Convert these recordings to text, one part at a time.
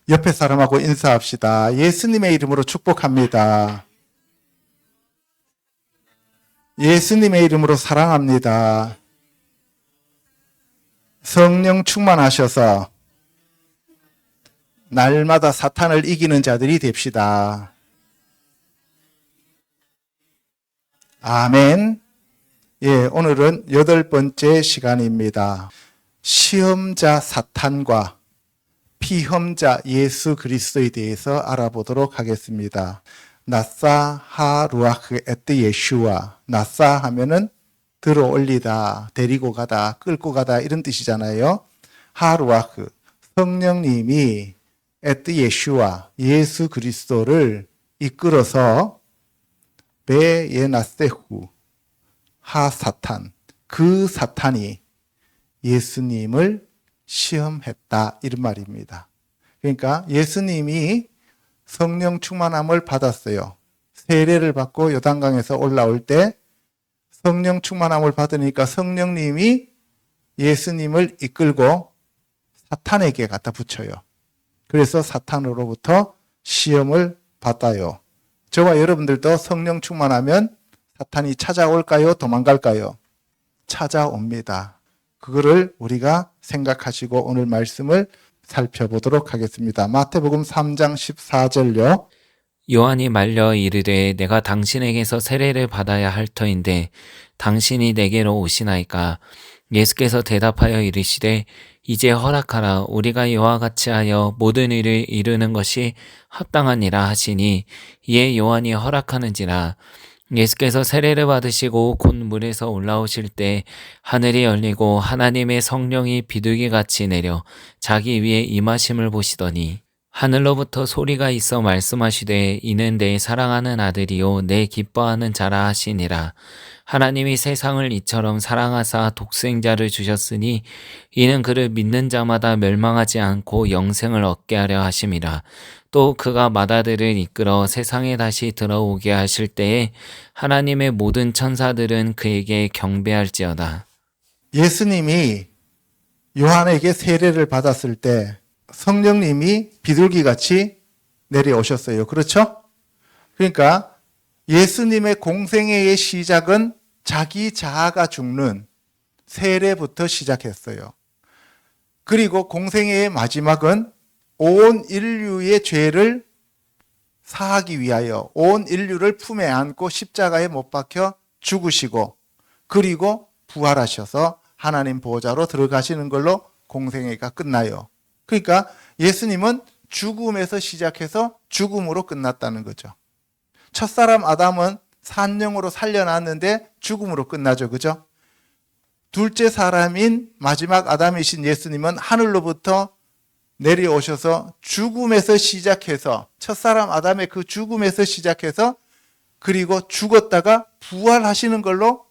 옆에 사람하고 인사합시다. 예수님의 이름으로 축복합니다. 예수님의 이름으로 사랑합니다. 성령 충만하셔서 날마다 사탄을 이기는 자들이 됩시다. 아멘. 예, 오늘은 8번째 시간입니다. 시험자 사탄과 피험자 예수 그리스도에 대해서 알아보도록 하겠습니다. 나사 하루아흐 에트 예슈와, 나사 하면은 들어 올리다, 데리고 가다, 끌고 가다 이런 뜻이잖아요. 하루아흐, 성령님이 에트 예슈와, 예수 그리스도를 이끌어서 베예나세후, 하 사탄, 그 사탄이 예수님을 시험했다 이런 말입니다. 그러니까 예수님이 성령 충만함을 받았어요. 세례를 받고 요단강에서 올라올 때 성령 충만함을 받으니까 성령님이 예수님을 이끌고 사탄에게 갖다 붙여요. 그래서 사탄으로부터 시험을 받아요. 저와 여러분들도 성령 충만하면 사탄이 찾아올까요? 도망갈까요? 찾아옵니다. 그거를 우리가 생각하시고 오늘 말씀을 살펴보도록 하겠습니다. 마태복음 3장 14절요. 요한이 말려 이르되 내가 당신에게서 세례를 받아야 할 터인데 당신이 내게로 오시나이까. 예수께서 대답하여 이르시되 이제 허락하라. 우리가 이와 같이 하여 모든 일을 이루는 것이 합당하니라 하시니 이에 요한이 허락하는지라. 예수께서 세례를 받으시고 곧 물에서 올라오실 때 하늘이 열리고 하나님의 성령이 비둘기같이 내려 자기 위에 임하심을 보시더니 하늘로부터 소리가 있어 말씀하시되 이는 내 사랑하는 아들이요 내 기뻐하는 자라 하시니라. 하나님이 세상을 이처럼 사랑하사 독생자를 주셨으니 이는 그를 믿는 자마다 멸망하지 않고 영생을 얻게 하려 하심이라. 또 그가 마다들을 이끌어 세상에 다시 들어오게 하실 때에 하나님의 모든 천사들은 그에게 경배할지어다. 예수님이 요한에게 세례를 받았을 때 성령님이 비둘기같이 내려오셨어요. 그렇죠? 그러니까 예수님의 공생애의 시작은 자기 자아가 죽는 세례부터 시작했어요. 그리고 공생애의 마지막은 온 인류의 죄를 사하기 위하여 온 인류를 품에 안고 십자가에 못 박혀 죽으시고 그리고 부활하셔서 하나님 보좌로 들어가시는 걸로 공생애가 끝나요. 그러니까 예수님은 죽음에서 시작해서 죽음으로 끝났다는 거죠. 첫사람 아담은 산령으로 살려놨는데 죽음으로 끝나죠. 그죠? 둘째 사람인 마지막 아담이신 예수님은 하늘로부터 내려오셔서 죽음에서 시작해서 첫사람 아담의 그 죽음에서 시작해서 그리고 죽었다가 부활하시는 걸로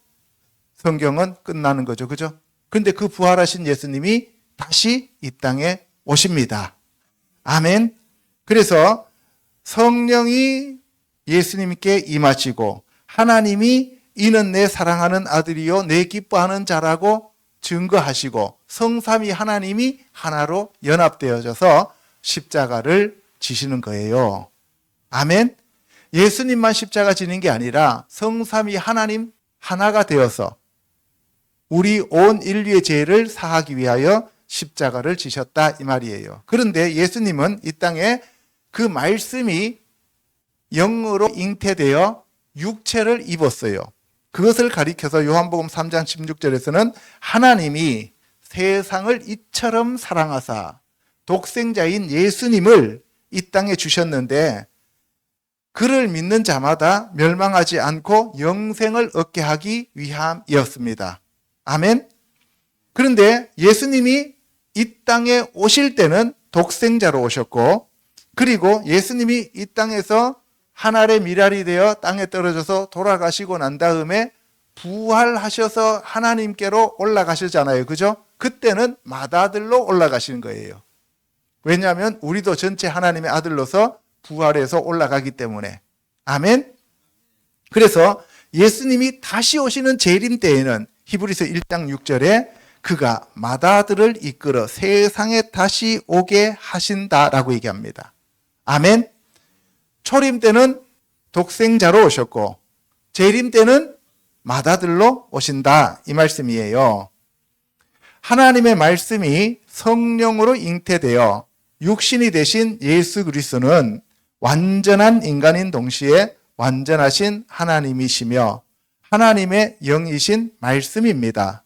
성경은 끝나는 거죠. 그죠? 근데 그 부활하신 예수님이 다시 이 땅에 오십니다. 아멘. 그래서 성령이 예수님께 임하시고 하나님이 이는 내 사랑하는 아들이요 내 기뻐하는 자라고 증거하시고 성삼위 하나님이 하나로 연합되어져서 십자가를 지시는 거예요. 아멘. 예수님만 십자가 지는 게 아니라 성삼위 하나님 하나가 되어서 우리 온 인류의 죄를 사하기 위하여 십자가를 지셨다 이 말이에요. 그런데 예수님은 이 땅에 그 말씀이 영으로 잉태되어 육체를 입었어요. 그것을 가리켜서 요한복음 3장 16절에서는 하나님이 세상을 이처럼 사랑하사 독생자인 예수님을 이 땅에 주셨는데 그를 믿는 자마다 멸망하지 않고 영생을 얻게 하기 위함이었습니다. 아멘. 그런데 예수님이 이 땅에 오실 때는 독생자로 오셨고 그리고 예수님이 이 땅에서 하늘의 미랄이 되어 땅에 떨어져서 돌아가시고 난 다음에 부활하셔서 하나님께로 올라가시잖아요. 그죠? 그때는 맏아들로 올라가시는 거예요. 왜냐하면 우리도 전체 하나님의 아들로서 부활해서 올라가기 때문에. 아멘. 그래서 예수님이 다시 오시는 재림 때에는 히브리서 1장 6절에 그가 맏아들을 이끌어 세상에 다시 오게 하신다라고 얘기합니다. 아멘. 초림 때는 독생자로 오셨고 재림 때는 맏아들로 오신다 이 말씀이에요. 하나님의 말씀이 성령으로 잉태되어 육신이 되신 예수 그리스도는 완전한 인간인 동시에 완전하신 하나님이시며 하나님의 영이신 말씀입니다.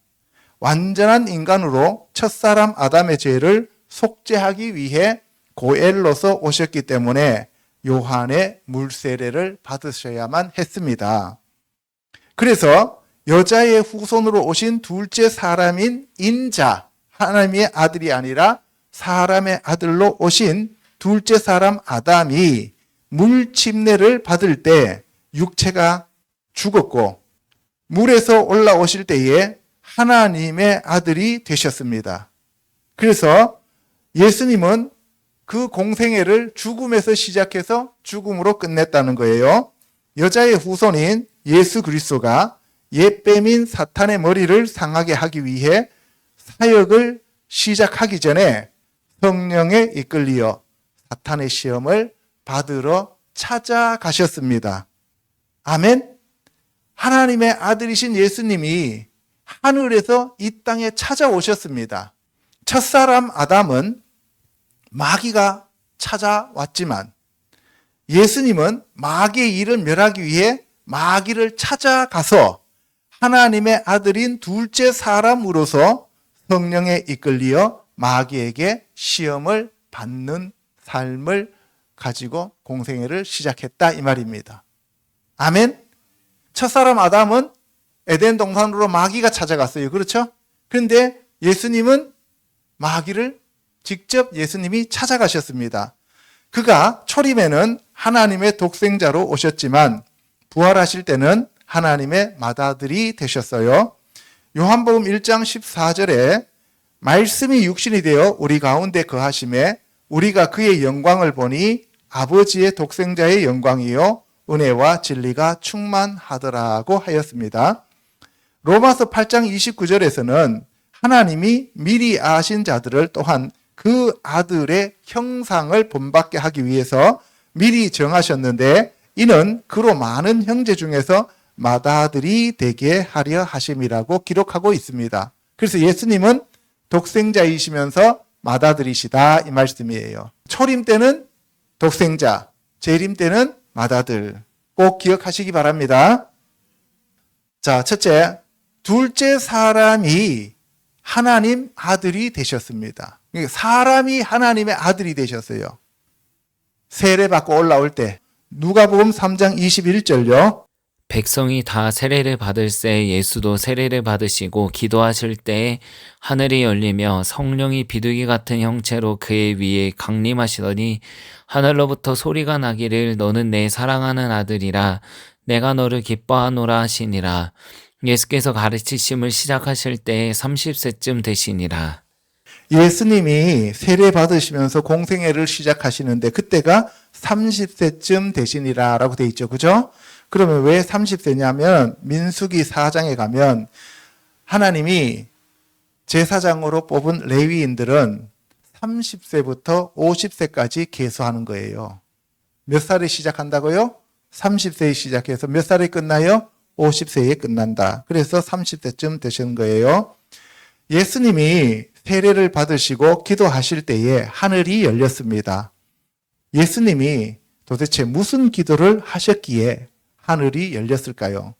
완전한 인간으로 첫사람 아담의 죄를 속죄하기 위해 고엘로서 오셨기 때문에 요한의 물세례를 받으셔야만 했습니다. 그래서 여자의 후손으로 오신 둘째 사람인 인자, 하나님의 아들이 아니라 사람의 아들로 오신 둘째 사람 아담이 물 침례를 받을 때 육체가 죽었고 물에서 올라오실 때에 하나님의 아들이 되셨습니다. 그래서 예수님은 그 공생애를 죽음에서 시작해서 죽음으로 끝냈다는 거예요. 여자의 후손인 예수 그리스도가 옛뱀인 사탄의 머리를 상하게 하기 위해 사역을 시작하기 전에 성령에 이끌리어 사탄의 시험을 받으러 찾아가셨습니다. 아멘. 하나님의 아들이신 예수님이 하늘에서 이 땅에 찾아오셨습니다. 첫사람 아담은 마귀가 찾아왔지만 예수님은 마귀의 일을 멸하기 위해 마귀를 찾아가서 하나님의 아들인 둘째 사람으로서 성령에 이끌리어 마귀에게 시험을 받는 삶을 가지고 공생애를 시작했다 이 말입니다. 아멘. 첫사람 아담은 에덴 동산으로 마귀가 찾아갔어요. 그렇죠? 그런데 예수님은 마귀를 직접 예수님이 찾아가셨습니다. 그가 초림에는 하나님의 독생자로 오셨지만 부활하실 때는 하나님의 맏아들이 되셨어요. 요한복음 1장 14절에 말씀이 육신이 되어 우리 가운데 거하심에 우리가 그의 영광을 보니 아버지의 독생자의 영광이요 은혜와 진리가 충만하더라고 하였습니다. 로마서 8장 29절에서는 하나님이 미리 아신 자들을 또한 그 아들의 형상을 본받게 하기 위해서 미리 정하셨는데 이는 그로 많은 형제 중에서 맏아들이 되게 하려 하심이라고 기록하고 있습니다. 그래서 예수님은 독생자이시면서 맏아들이시다 이 말씀이에요. 초림 때는 독생자, 재림 때는 맏아들 꼭 기억하시기 바랍니다. 자, 첫째, 둘째 사람이 하나님 아들이 되셨습니다. 사람이 하나님의 아들이 되셨어요. 세례받고 올라올 때 누가복음 3장 21절요. 백성이 다 세례를 받을새 예수도 세례를 받으시고 기도하실 때에 하늘이 열리며 성령이 비둘기 같은 형체로 그의 위에 강림하시더니 하늘로부터 소리가 나기를 너는 내 사랑하는 아들이라 내가 너를 기뻐하노라 하시니라. 예수께서 가르치심을 시작하실 때에 30세쯤 되시니라. 예수님이 세례 받으시면서 공생애를 시작하시는데 그때가 30세쯤 되시니라 라고 돼 있죠. 그죠? 그러면 왜 30세냐면 민수기 4장에 가면 하나님이 제사장으로 뽑은 레위인들은 30세부터 50세까지 계수하는 거예요. 몇 살에 시작한다고요? 30세에 시작해서 몇 살에 끝나요? 50세에 끝난다. 그래서 30세쯤 되신 거예요. 예수님이 세례를 받으시고 기도하실 때에 하늘이 열렸습니다. 예수님이 도대체 무슨 기도를 하셨기에 하늘이 열렸을까요?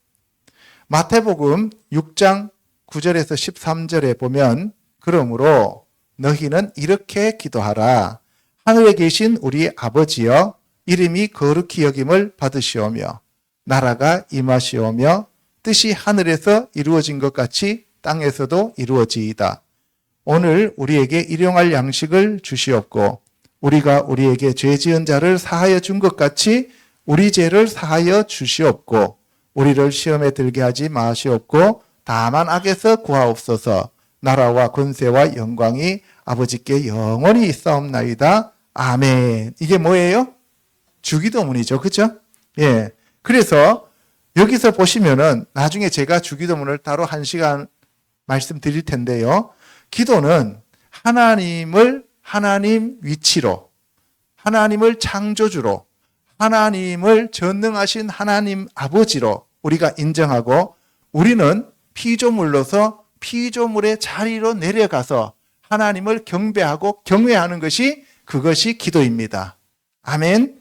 마태복음 6장 9절에서 13절에 보면 그러므로 너희는 이렇게 기도하라. 하늘에 계신 우리 아버지여 이름이 거룩히 여김을 받으시오며 나라가 임하시오며 뜻이 하늘에서 이루어진 것 같이 땅에서도 이루어지이다. 오늘 우리에게 일용할 양식을 주시옵고 우리가 우리에게 죄 지은 자를 사하여 준 것 같이 우리 죄를 사하여 주시옵고 우리를 시험에 들게 하지 마시옵고 다만 악에서 구하옵소서. 나라와 권세와 영광이 아버지께 영원히 있사옵나이다. 아멘. 이게 뭐예요? 주기도문이죠. 그렇죠? 예. 그래서 여기서 보시면은 나중에 제가 주기도문을 따로 1시간 말씀드릴 텐데요. 기도는 하나님을 하나님 위치로, 하나님을 창조주로, 하나님을 전능하신 하나님 아버지로 우리가 인정하고, 우리는 피조물로서 피조물의 자리로 내려가서 하나님을 경배하고 경외하는 것이, 그것이 기도입니다. 아멘.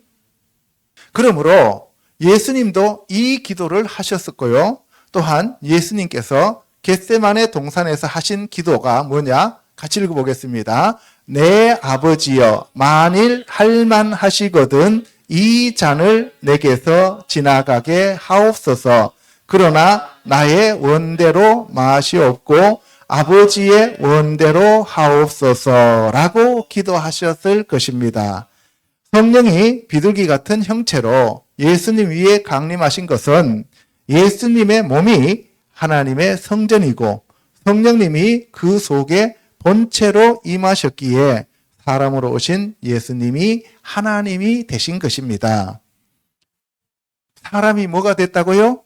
그러므로 예수님도 이 기도를 하셨었고요. 또한 예수님께서 겟세마네 동산에서 하신 기도가 뭐냐? 같이 읽어보겠습니다. 내 아버지여, 만일 할만하시거든 이 잔을 내게서 지나가게 하옵소서. 그러나 나의 원대로 마시옵고 아버지의 원대로 하옵소서라고 기도하셨을 것입니다. 성령이 비둘기 같은 형체로 예수님 위에 강림하신 것은 예수님의 몸이 하나님의 성전이고 성령님이 그 속에 본체로 임하셨기에 사람으로 오신 예수님이 하나님이 되신 것입니다. 사람이 뭐가 됐다고요?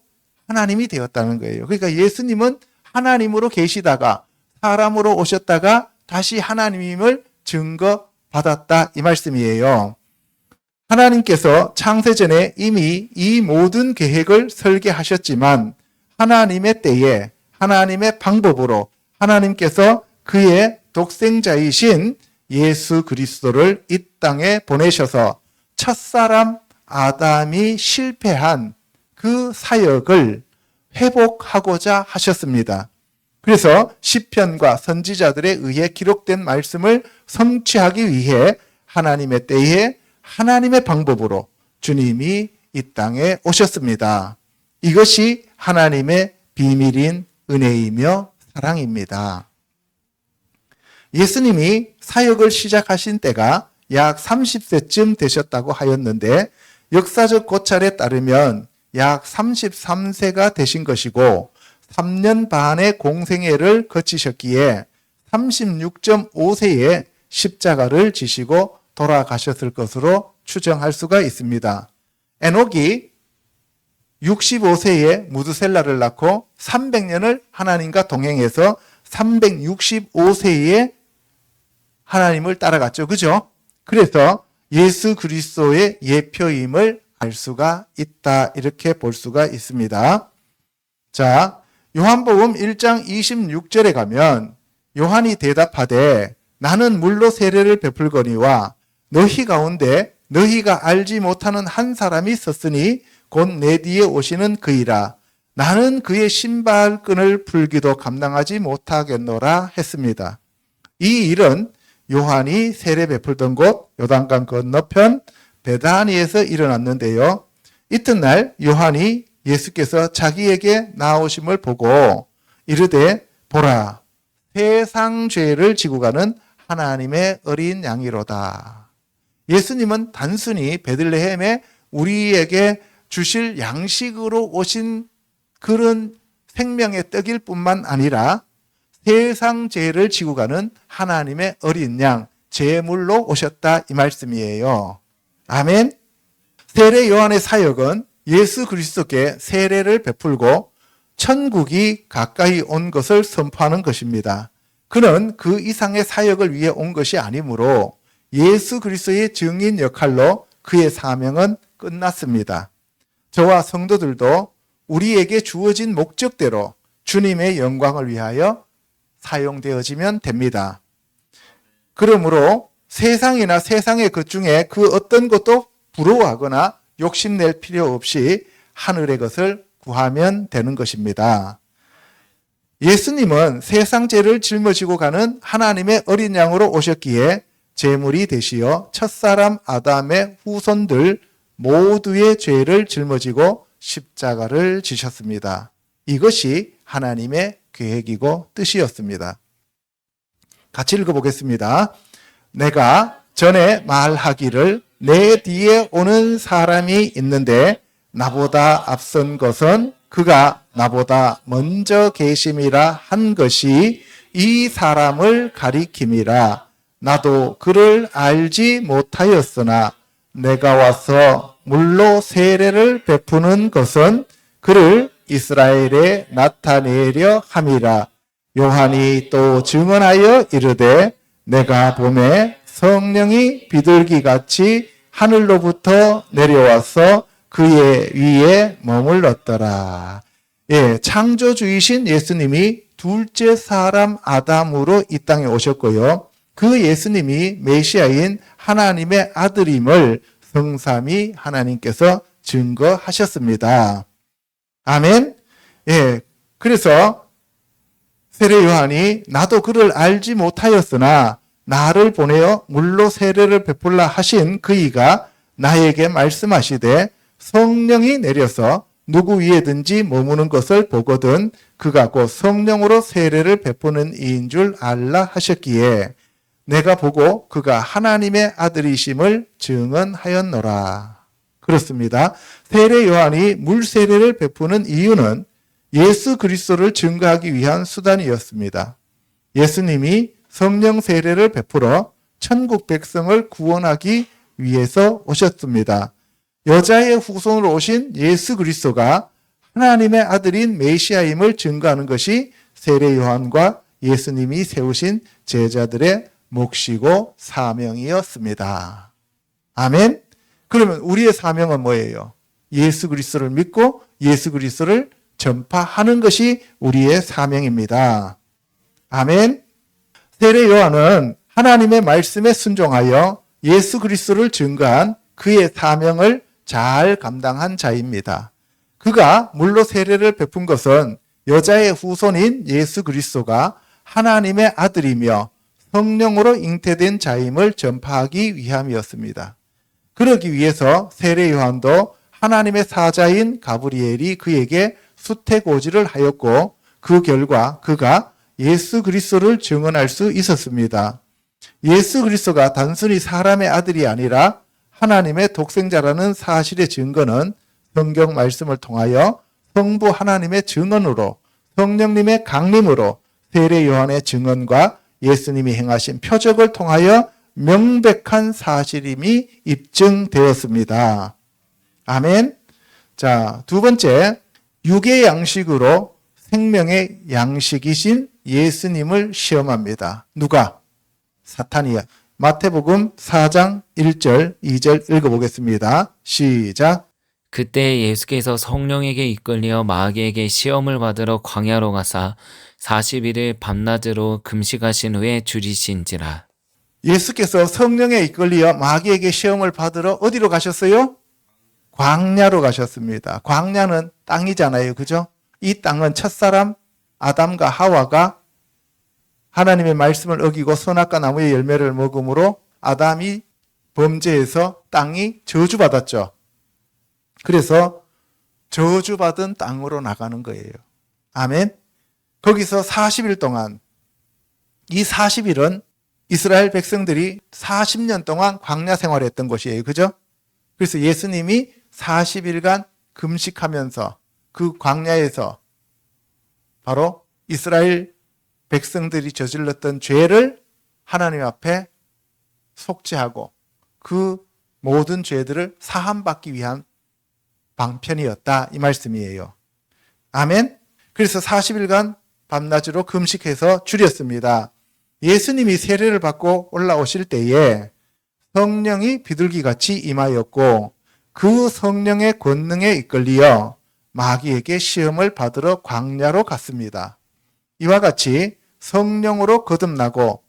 하나님이 되었다는 거예요. 그러니까 예수님은 하나님으로 계시다가 사람으로 오셨다가 다시 하나님임을 증거받았다, 이 말씀이에요. 하나님께서 창세전에 이미 이 모든 계획을 설계하셨지만 하나님의 때에 하나님의 방법으로 하나님께서 그의 독생자이신 예수 그리스도를 이 땅에 보내셔서 첫사람 아담이 실패한 그 사역을 회복하고자 하셨습니다. 그래서 시편과 선지자들에 의해 기록된 말씀을 성취하기 위해 하나님의 때에 하나님의 방법으로 주님이 이 땅에 오셨습니다. 이것이 하나님의 비밀인 은혜이며 사랑입니다. 예수님이 사역을 시작하신 때가 약 30세쯤 되셨다고 하였는데 역사적 고찰에 따르면 약 33세가 되신 것이고 3년 반의 공생애를 거치셨기에 36.5세에 십자가를 지시고 돌아가셨을 것으로 추정할 수가 있습니다. 에녹이 65세에 무드셀라를 낳고 300년을 하나님과 동행해서 365세에 하나님을 따라갔죠. 그죠? 그래서 예수 그리스도의 예표임을 알 수가 있다, 이렇게 볼 수가 있습니다. 자, 요한복음 1장 26절에 가면 요한이 대답하되 나는 물로 세례를 베풀거니와 너희 가운데 너희가 알지 못하는 한 사람이 있었으니 곧 내 뒤에 오시는 그이라. 나는 그의 신발끈을 풀기도 감당하지 못하겠노라 했습니다. 이 일은 요한이 세례 베풀던 곳 요단강 건너편 베다니에서 일어났는데요. 이튿날 요한이 예수께서 자기에게 나오심을 보고 이르되 보라, 세상 죄를 지고 가는 하나님의 어린 양이로다. 예수님은 단순히 베들레헴에 우리에게 주실 양식으로 오신 그런 생명의 떡일 뿐만 아니라 세상 죄를 지고 가는 하나님의 어린 양, 제물로 오셨다, 이 말씀이에요. 아멘. 세례 요한의 사역은 예수 그리스도께 세례를 베풀고 천국이 가까이 온 것을 선포하는 것입니다. 그는 그 이상의 사역을 위해 온 것이 아니므로 예수 그리스도의 증인 역할로 그의 사명은 끝났습니다. 저와 성도들도 우리에게 주어진 목적대로 주님의 영광을 위하여 사용되어지면 됩니다. 그러므로 세상이나 세상의 것 중에 그 어떤 것도 부러워하거나 욕심낼 필요 없이 하늘의 것을 구하면 되는 것입니다. 예수님은 세상 죄를 짊어지고 가는 하나님의 어린 양으로 오셨기에 제물이 되시어 첫사람 아담의 후손들 모두의 죄를 짊어지고 십자가를 지셨습니다. 이것이 하나님의 계획이고 뜻이었습니다. 같이 읽어보겠습니다. 내가 전에 말하기를 내 뒤에 오는 사람이 있는데 나보다 앞선 것은 그가 나보다 먼저 계심이라 한 것이 이 사람을 가리킴이라. 나도 그를 알지 못하였으나 내가 와서 물로 세례를 베푸는 것은 그를 이스라엘에 나타내려 함이라. 요한이 또 증언하여 이르되 내가 봄에 성령이 비둘기같이 하늘로부터 내려와서 그의 위에 머물렀더라. 예, 창조주이신 예수님이 둘째 사람 아담으로 이 땅에 오셨고요. 그 예수님이 메시아인 하나님의 아들임을 성삼위 하나님께서 증거하셨습니다. 아멘. 예, 그래서 세례 요한이 나도 그를 알지 못하였으나 나를 보내어 물로 세례를 베풀라 하신 그이가 나에게 말씀하시되 성령이 내려서 누구 위에든지 머무는 것을 보거든 그가 곧 성령으로 세례를 베푸는 이인 줄 알라 하셨기에 내가 보고 그가 하나님의 아들이심을 증언하였노라. 그렇습니다. 세례 요한이 물 세례를 베푸는 이유는 예수 그리스도를 증거하기 위한 수단이었습니다. 예수님이 성령 세례를 베풀어 천국 백성을 구원하기 위해서 오셨습니다. 여자의 후손으로 오신 예수 그리스도가 하나님의 아들인 메시아임을 증거하는 것이 세례 요한과 예수님이 세우신 제자들의 몫이고 사명이었습니다. 아멘. 그러면 우리의 사명은 뭐예요? 예수 그리스도를 믿고 예수 그리스도를 전파하는 것이 우리의 사명입니다. 아멘. 세례 요한은 하나님의 말씀에 순종하여 예수 그리스도를 증거한 그의 사명을 잘 감당한 자입니다. 그가 물로 세례를 베푼 것은 여자의 후손인 예수 그리스도가 하나님의 아들이며 성령으로 잉태된 자임을 전파하기 위함이었습니다. 그러기 위해서 세례 요한도 하나님의 사자인 가브리엘이 그에게 수태고지를 하였고 그 결과 그가 예수 그리스도를 증언할 수 있었습니다. 예수 그리스도가 단순히 사람의 아들이 아니라 하나님의 독생자라는 사실의 증거는 성경 말씀을 통하여 성부 하나님의 증언으로 성령님의 강림으로 세례 요한의 증언과 예수님이 행하신 표적을 통하여 명백한 사실임이 입증되었습니다. 아멘. 자, 두 번째, 육의 양식으로 생명의 양식이신 예수님을 시험합니다. 누가? 사탄이야. 마태복음 4장 1절, 2절 읽어보겠습니다. 시작. 그때 예수께서 성령에게 이끌려 마귀에게 시험을 받으러 광야로 가사 40일을 밤낮으로 금식하신 후에 줄이신지라. 예수께서 성령에 이끌려 마귀에게 시험을 받으러 어디로 가셨어요? 광야로 가셨습니다. 광야는 땅이잖아요. 그죠? 이 땅은 첫사람 아담과 하와가 하나님의 말씀을 어기고 선악과 나무의 열매를 먹음으로 아담이 범죄해서 땅이 저주받았죠. 그래서 저주받은 땅으로 나가는 거예요. 아멘. 거기서 40일 동안, 이 40일은 이스라엘 백성들이 40년 동안 광야 생활했던 곳이에요. 그죠? 그래서 예수님이 40일간 금식하면서 그 광야에서 바로 이스라엘 백성들이 저질렀던 죄를 하나님 앞에 속죄하고 그 모든 죄들을 사함받기 위한 방편이었다, 이 말씀이에요. 아멘. 그래서 40일간 밤낮으로 금식해서 줄였습니다. 예수님이 세례를 받고 올라오실 때에 성령이 비둘기같이 임하였고 그 성령의 권능에 이끌리어 마귀에게 시험을 받으러 광야로 갔습니다. 이와 같이 성령으로 거듭나고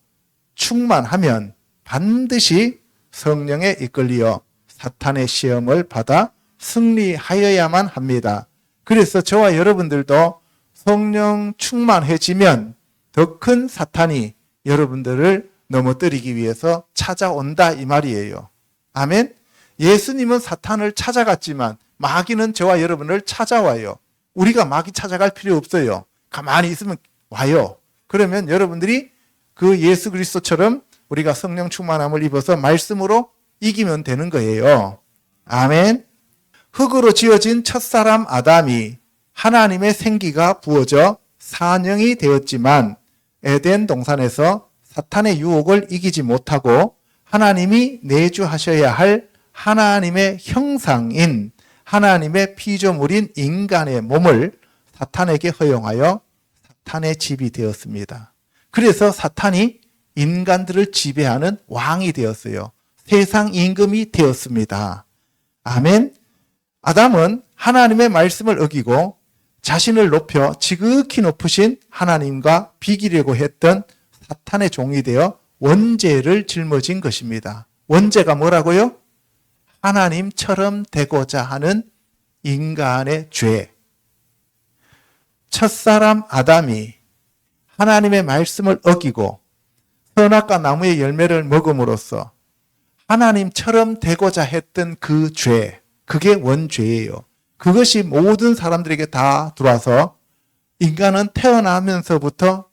충만하면 반드시 성령에 이끌리어 사탄의 시험을 받아 승리하여야만 합니다. 그래서 저와 여러분들도 성령 충만해지면 더 큰 사탄이 여러분들을 넘어뜨리기 위해서 찾아온다, 이 말이에요. 아멘. 예수님은 사탄을 찾아갔지만 마귀는 저와 여러분을 찾아와요. 우리가 마귀 찾아갈 필요 없어요. 가만히 있으면 와요. 그러면 여러분들이 그 예수 그리스도처럼 우리가 성령 충만함을 입어서 말씀으로 이기면 되는 거예요. 아멘. 흙으로 지어진 첫사람 아담이 하나님의 생기가 부어져 산영이 되었지만 에덴 동산에서 사탄의 유혹을 이기지 못하고 하나님이 내주하셔야 할 하나님의 형상인 하나님의 피조물인 인간의 몸을 사탄에게 허용하여 사탄의 집이 되었습니다. 그래서 사탄이 인간들을 지배하는 왕이 되었어요. 세상 임금이 되었습니다. 아멘. 아담은 하나님의 말씀을 어기고 자신을 높여 지극히 높으신 하나님과 비기려고 했던 사탄의 종이 되어 원죄를 짊어진 것입니다. 원죄가 뭐라고요? 하나님처럼 되고자 하는 인간의 죄. 첫사람 아담이 하나님의 말씀을 어기고 선악과 나무의 열매를 먹음으로써 하나님처럼 되고자 했던 그 죄, 그게 원죄예요. 그것이 모든 사람들에게 다 들어와서 인간은 태어나면서부터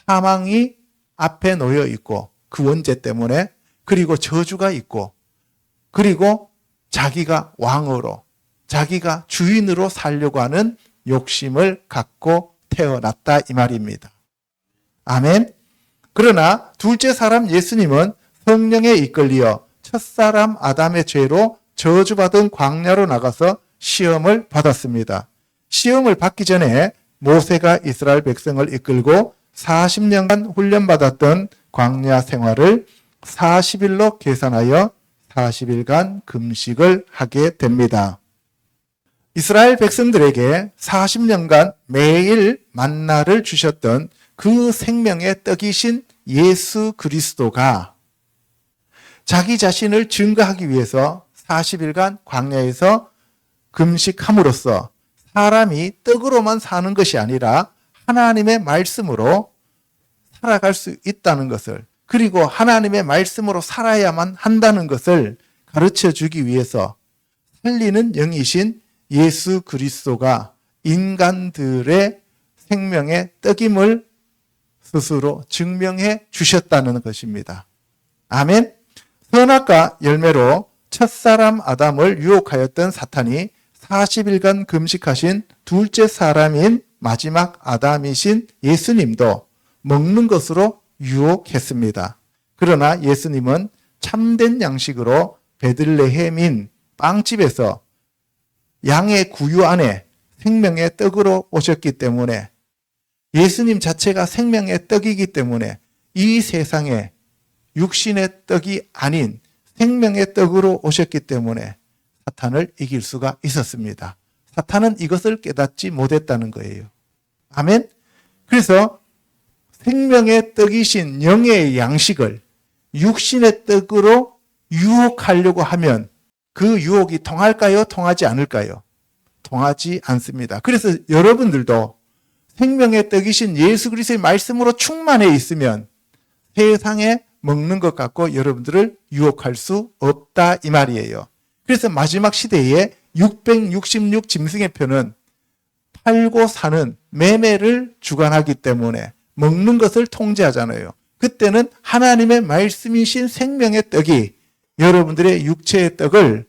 사망이 앞에 놓여 있고 그 원죄 때문에, 그리고 저주가 있고, 그리고 자기가 왕으로, 자기가 주인으로 살려고 하는 욕심을 갖고 태어났다 이 말입니다. 아멘. 그러나 둘째 사람 예수님은 성령에 이끌리어 첫사람 아담의 죄로 저주받은 광야로 나가서 시험을 받았습니다. 시험을 받기 전에 모세가 이스라엘 백성을 이끌고 40년간 훈련받았던 광야 생활을 40일로 계산하여 40일간 금식을 하게 됩니다. 이스라엘 백성들에게 40년간 매일 만나를 주셨던 그 생명의 떡이신 예수 그리스도가 자기 자신을 증거하기 위해서 40일간 광야에서 금식함으로써 사람이 떡으로만 사는 것이 아니라 하나님의 말씀으로 살아갈 수 있다는 것을, 그리고 하나님의 말씀으로 살아야만 한다는 것을 가르쳐 주기 위해서 살리는 영이신 예수 그리스도가 인간들의 생명의 떡임을 스스로 증명해 주셨다는 것입니다. 아멘. 선악과 열매로 첫사람 아담을 유혹하였던 사탄이 40일간 금식하신 둘째 사람인 마지막 아담이신 예수님도 먹는 것으로 유혹했습니다. 그러나 예수님은 참된 양식으로 베들레헴인 빵집에서 양의 구유 안에 생명의 떡으로 오셨기 때문에, 예수님 자체가 생명의 떡이기 때문에 이 세상에 육신의 떡이 아닌 생명의 떡으로 오셨기 때문에 사탄을 이길 수가 있었습니다. 사탄은 이것을 깨닫지 못했다는 거예요. 아멘. 그래서 생명의 떡이신 영의 양식을 육신의 떡으로 유혹하려고 하면 그 유혹이 통할까요? 통하지 않을까요? 통하지 않습니다. 그래서 여러분들도 생명의 떡이신 예수 그리스도의 말씀으로 충만해 있으면 세상에 먹는 것 갖고 여러분들을 유혹할 수 없다 이 말이에요. 그래서 마지막 시대에 666 짐승의 표는 팔고 사는 매매를 주관하기 때문에 먹는 것을 통제하잖아요. 그때는 하나님의 말씀이신 생명의 떡이 여러분들의 육체의 떡을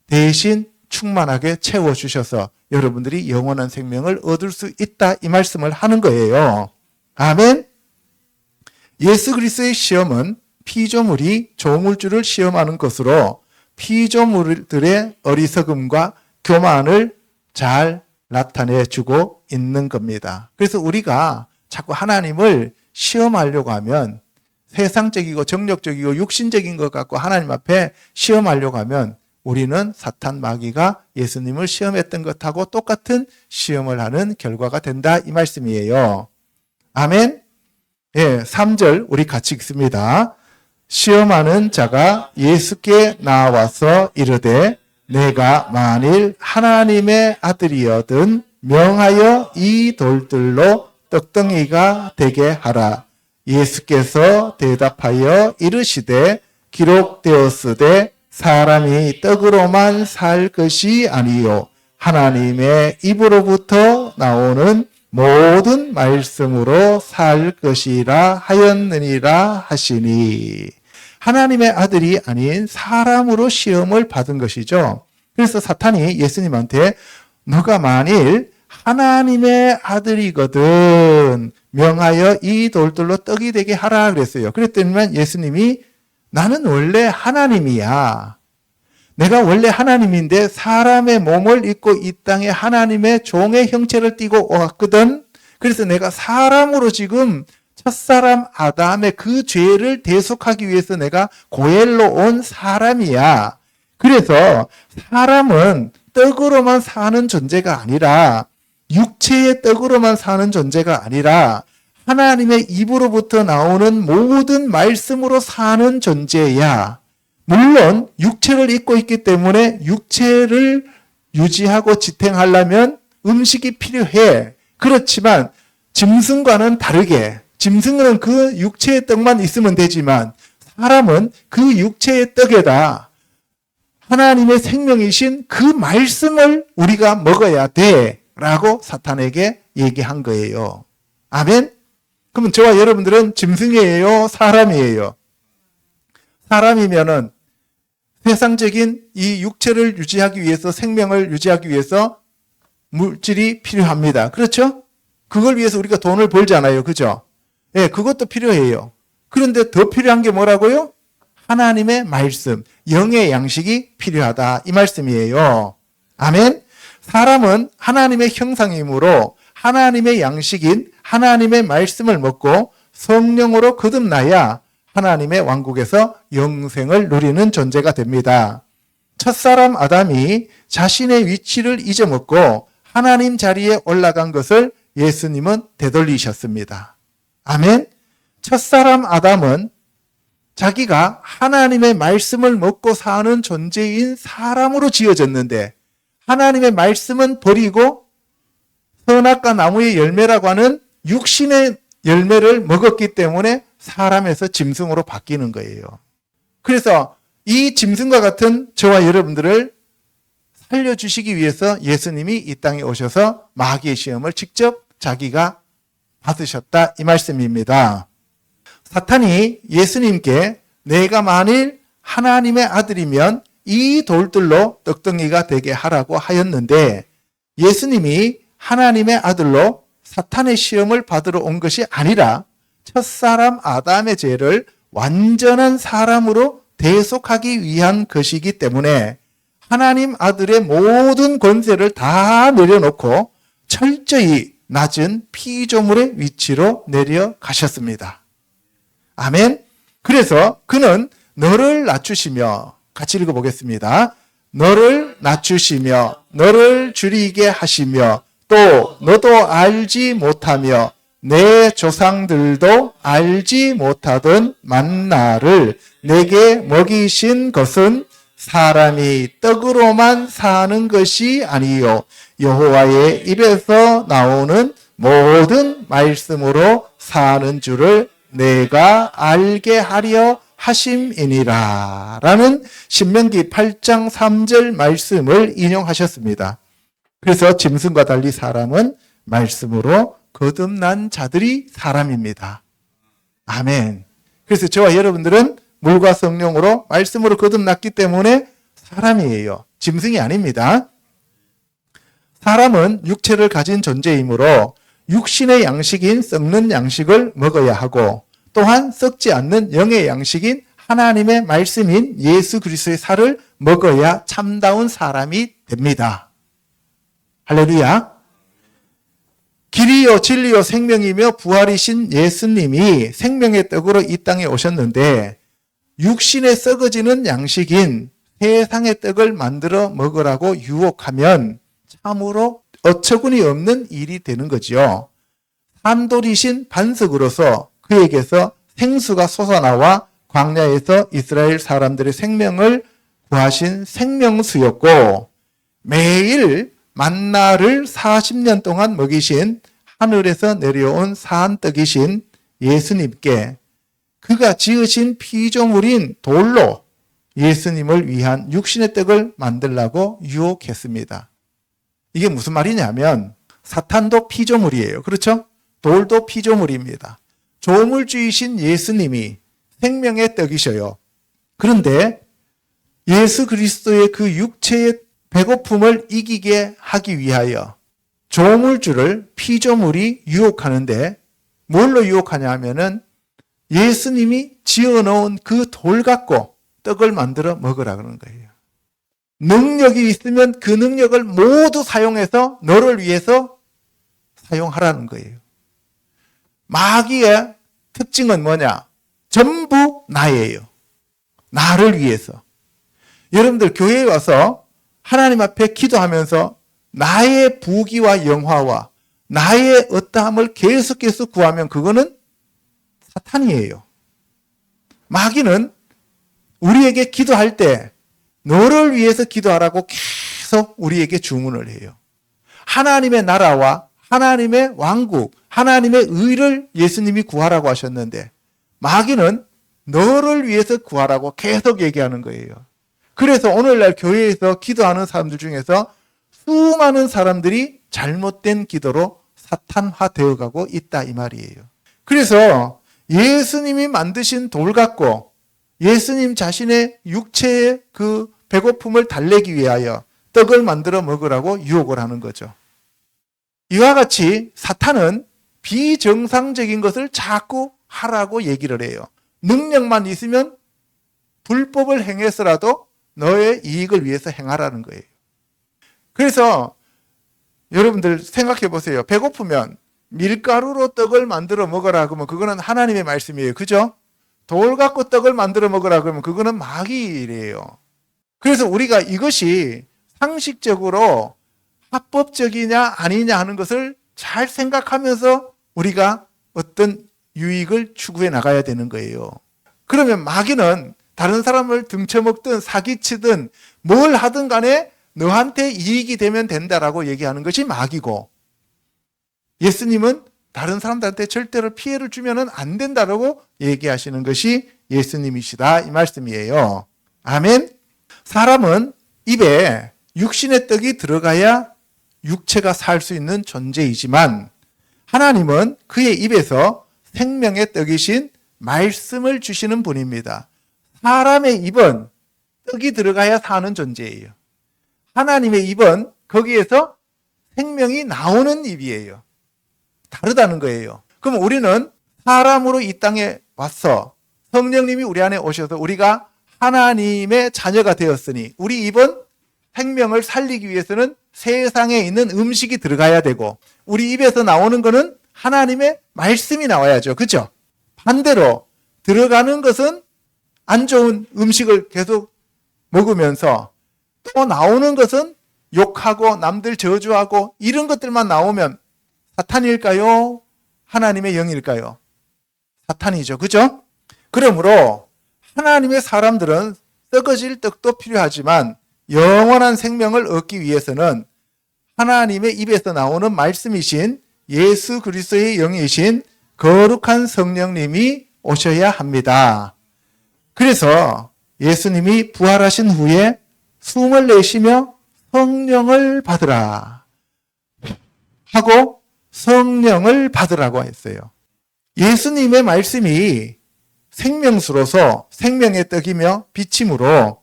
대신 충만하게 채워주셔서 여러분들이 영원한 생명을 얻을 수 있다 이 말씀을 하는 거예요. 아멘. 예수 그리스도의 시험은 피조물이 조물주를 시험하는 것으로 피조물들의 어리석음과 교만을 잘 나타내주고 있는 겁니다. 그래서 우리가 자꾸 하나님을 시험하려고 하면, 세상적이고 정력적이고 육신적인 것 갖고 하나님 앞에 시험하려고 하면 우리는 사탄 마귀가 예수님을 시험했던 것하고 똑같은 시험을 하는 결과가 된다 이 말씀이에요. 아멘. 예, 3절 우리 같이 읽습니다. 시험하는 자가 예수께 나와서 이르되 내가 만일 하나님의 아들이여든 명하여 이 돌들로 떡덩이가 되게 하라. 예수께서 대답하여 이르시되 기록되었으되 사람이 떡으로만 살 것이 아니요 하나님의 입으로부터 나오는 모든 말씀으로 살 것이라 하였느니라 하시니. 하나님의 아들이 아닌 사람으로 시험을 받은 것이죠. 그래서 사탄이 예수님한테 너가 만일 하나님의 아들이거든 명하여 이 돌들로 떡이 되게 하라 그랬어요. 그랬더니 예수님이 나는 원래 하나님이야. 내가 원래 하나님인데 사람의 몸을 입고 이 땅에 하나님의 종의 형체를 띠고 왔거든. 그래서 내가 사람으로 지금 첫사람 아담의 그 죄를 대속하기 위해서 내가 고엘로 온 사람이야. 그래서 사람은 떡으로만 사는 존재가 아니라 육체의 떡으로만 사는 존재가 아니라 하나님의 입으로부터 나오는 모든 말씀으로 사는 존재야. 물론 육체를 입고 있기 때문에 육체를 유지하고 지탱하려면 음식이 필요해. 그렇지만 짐승과는 다르게 짐승은 그 육체의 떡만 있으면 되지만 사람은 그 육체의 떡에다 하나님의 생명이신 그 말씀을 우리가 먹어야 돼 라고 사탄에게 얘기한 거예요. 아멘? 그러면 저와 여러분들은 짐승이에요? 사람이에요? 사람이면은 세상적인 이 육체를 유지하기 위해서 생명을 유지하기 위해서 물질이 필요합니다. 그렇죠? 그걸 위해서 우리가 돈을 벌잖아요. 그죠? 예, 그것도 필요해요. 그런데 더 필요한 게 뭐라고요? 하나님의 말씀, 영의 양식이 필요하다. 이 말씀이에요. 아멘? 사람은 하나님의 형상이므로 하나님의 양식인 하나님의 말씀을 먹고 성령으로 거듭나야 하나님의 왕국에서 영생을 누리는 존재가 됩니다. 첫사람 아담이 자신의 위치를 잊어먹고 하나님 자리에 올라간 것을 예수님은 되돌리셨습니다. 아멘. 첫사람 아담은 자기가 하나님의 말씀을 먹고 사는 존재인 사람으로 지어졌는데 하나님의 말씀은 버리고 선악과 나무의 열매라고 하는 육신의 열매를 먹었기 때문에 사람에서 짐승으로 바뀌는 거예요. 그래서 이 짐승과 같은 저와 여러분들을 살려주시기 위해서 예수님이 이 땅에 오셔서 마귀의 시험을 직접 자기가 받으셨다 이 말씀입니다. 사탄이 예수님께 내가 만일 하나님의 아들이면 이 돌들로 떡덩이가 되게 하라고 하였는데 예수님이 하나님의 아들로 사탄의 시험을 받으러 온 것이 아니라 첫사람 아담의 죄를 완전한 사람으로 대속하기 위한 것이기 때문에 하나님 아들의 모든 권세를 다 내려놓고 철저히 낮은 피조물의 위치로 내려가셨습니다. 아멘. 그래서 그는 너를 낮추시며 같이 읽어보겠습니다. 너를 낮추시며 너를 줄이게 하시며 또 너도 알지 못하며 내 조상들도 알지 못하던 만나를 내게 먹이신 것은 사람이 떡으로만 사는 것이 아니요 여호와의 입에서 나오는 모든 말씀으로 사는 줄을 내가 알게 하려 하심이니라 라는 신명기 8장 3절 말씀을 인용하셨습니다. 그래서 짐승과 달리 사람은 말씀으로 거듭난 자들이 사람입니다. 아멘. 그래서 저와 여러분들은 물과 성령으로 말씀으로 거듭났기 때문에 사람이에요. 짐승이 아닙니다. 사람은 육체를 가진 존재이므로 육신의 양식인 썩는 양식을 먹어야 하고 또한 썩지 않는 영의 양식인 하나님의 말씀인 예수 그리스도의 살을 먹어야 참다운 사람이 됩니다. 할렐루야. 길이요 진리요 생명이며 부활이신 예수님이 생명의 떡으로 이 땅에 오셨는데 육신에 썩어지는 양식인 세상의 떡을 만들어 먹으라고 유혹하면 참으로 어처구니 없는 일이 되는 거지요. 산돌이신 반석으로서 그에게서 생수가 솟아나와 광야에서 이스라엘 사람들의 생명을 구하신 생명수였고 매일 만나를 40년 동안 먹이신 하늘에서 내려온 산떡이신 예수님께 그가 지으신 피조물인 돌로 예수님을 위한 육신의 떡을 만들라고 유혹했습니다. 이게 무슨 말이냐면 사탄도 피조물이에요. 그렇죠? 돌도 피조물입니다. 조물주이신 예수님이 생명의 떡이셔요. 그런데 예수 그리스도의 그 육체의 배고픔을 이기게 하기 위하여 조물주를 피조물이 유혹하는데 뭘로 유혹하냐 하면은 예수님이 지어놓은 그 돌 갖고 떡을 만들어 먹으라 그러는 거예요. 능력이 있으면 그 능력을 모두 사용해서 너를 위해서 사용하라는 거예요. 마귀의 특징은 뭐냐? 전부 나예요. 나를 위해서. 여러분들 교회에 와서 하나님 앞에 기도하면서 나의 부귀와 영화와 나의 어떠함을 계속해서 구하면 그거는 사탄이에요. 마귀는 우리에게 기도할 때 너를 위해서 기도하라고 계속 우리에게 주문을 해요. 하나님의 나라와 하나님의 왕국, 하나님의 의를 예수님이 구하라고 하셨는데 마귀는 너를 위해서 구하라고 계속 얘기하는 거예요. 그래서 오늘날 교회에서 기도하는 사람들 중에서 수많은 사람들이 잘못된 기도로 사탄화되어 가고 있다 이 말이에요. 그래서 예수님이 만드신 돌 갖고 예수님 자신의 육체의 그 배고픔을 달래기 위하여 떡을 만들어 먹으라고 유혹을 하는 거죠. 이와 같이 사탄은 비정상적인 것을 자꾸 하라고 얘기를 해요. 능력만 있으면 불법을 행해서라도 너의 이익을 위해서 행하라는 거예요. 그래서 여러분들 생각해 보세요. 배고프면 밀가루로 떡을 만들어 먹어라 그러면 그거는 하나님의 말씀이에요. 그죠? 돌 갖고 떡을 만들어 먹으라 그러면 그거는 마귀의 일이에요. 그래서 우리가 이것이 상식적으로 합법적이냐 아니냐 하는 것을 잘 생각하면서 우리가 어떤 유익을 추구해 나가야 되는 거예요. 그러면 마귀는 다른 사람을 등쳐먹든 사기치든 뭘 하든 간에 너한테 이익이 되면 된다라고 얘기하는 것이 마귀고 예수님은 다른 사람들한테 절대로 피해를 주면 안 된다라고 얘기하시는 것이 예수님이시다 이 말씀이에요. 아멘. 사람은 입에 육신의 떡이 들어가야 육체가 살 수 있는 존재이지만 하나님은 그의 입에서 생명의 떡이신 말씀을 주시는 분입니다. 사람의 입은 떡이 들어가야 사는 존재예요. 하나님의 입은 거기에서 생명이 나오는 입이에요. 다르다는 거예요. 그럼 우리는 사람으로 이 땅에 와서 성령님이 우리 안에 오셔서 우리가 하나님의 자녀가 되었으니 우리 입은 생명을 살리기 위해서는 세상에 있는 음식이 들어가야 되고 우리 입에서 나오는 것은 하나님의 말씀이 나와야죠. 그렇죠? 반대로 들어가는 것은 안 좋은 음식을 계속 먹으면서 또 나오는 것은 욕하고 남들 저주하고 이런 것들만 나오면 사탄일까요? 하나님의 영일까요? 사탄이죠. 그죠? 그러므로 하나님의 사람들은 썩어질 떡도 필요하지만 영원한 생명을 얻기 위해서는 하나님의 입에서 나오는 말씀이신 예수 그리스도의 영이신 거룩한 성령님이 오셔야 합니다. 그래서 예수님이 부활하신 후에 숨을 내쉬며 성령을 받으라 하고 성령을 받으라고 했어요. 예수님의 말씀이 생명수로서 생명의 떡이며 빛이므로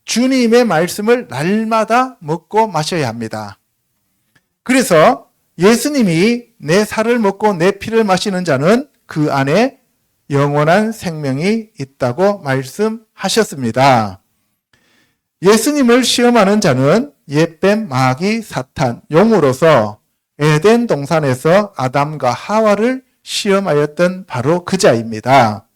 주님의 말씀을 날마다 먹고 마셔야 합니다. 그래서 예수님이 내 살을 먹고 내 피를 마시는 자는 그 안에 영원한 생명이 있다고 말씀하셨습니다. 예수님을 시험하는 자는 옛뱀, 마귀, 사탄, 용으로서 에덴 동산에서 아담과 하와를 시험하였던 바로 그 자입니다.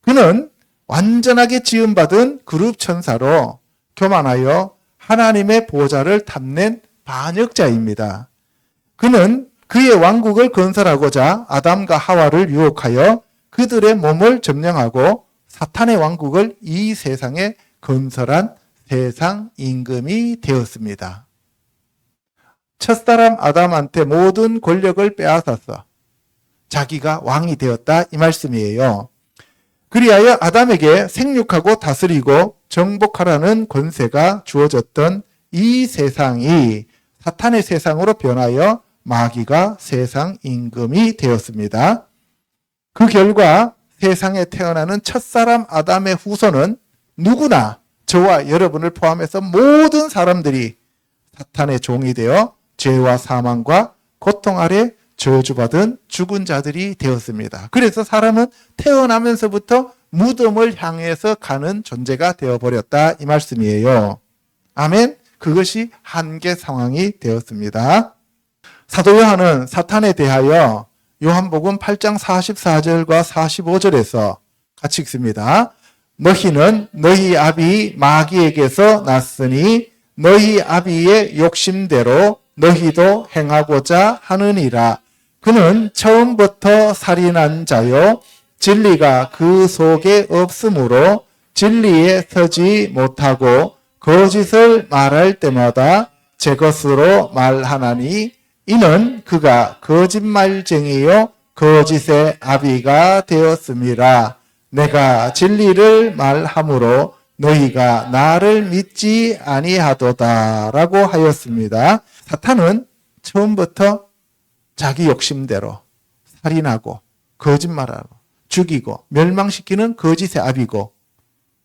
그는 완전하게 지음받은 그룹 천사로 교만하여 하나님의 보좌를 탐낸 반역자입니다. 그는 그의 왕국을 건설하고자 아담과 하와를 유혹하여 그들의 몸을 점령하고 사탄의 왕국을 이 세상에 건설한 세상 임금이 되었습니다. 첫사람 아담한테 모든 권력을 빼앗아서 자기가 왕이 되었다 이 말씀이에요. 그리하여 아담에게 생육하고 다스리고 정복하라는 권세가 주어졌던 이 세상이 사탄의 세상으로 변하여 마귀가 세상 임금이 되었습니다. 그 결과 세상에 태어나는 첫사람 아담의 후손은 누구나 저와 여러분을 포함해서 모든 사람들이 사탄의 종이 되어 죄와 사망과 고통 아래 저주받은 죽은 자들이 되었습니다. 그래서 사람은 태어나면서부터 무덤을 향해서 가는 존재가 되어버렸다 이 말씀이에요. 아멘. 그것이 한계 상황이 되었습니다. 사도 요한은 사탄에 대하여 요한복음 8장 44절과 45절에서 같이 읽습니다. 너희는 너희 아비 마귀에게서 났으니 너희 아비의 욕심대로 너희도 행하고자 하느니라. 그는 처음부터 살인한 자요 진리가 그 속에 없으므로 진리에 서지 못하고 거짓을 말할 때마다 제 것으로 말하나니 이는 그가 거짓말쟁이요 거짓의 아비가 되었음이라. 내가 진리를 말함으로 너희가 나를 믿지 아니하도다 라고 하였습니다. 사탄은 처음부터 자기 욕심대로 살인하고 거짓말하고 죽이고 멸망시키는 거짓의 아비고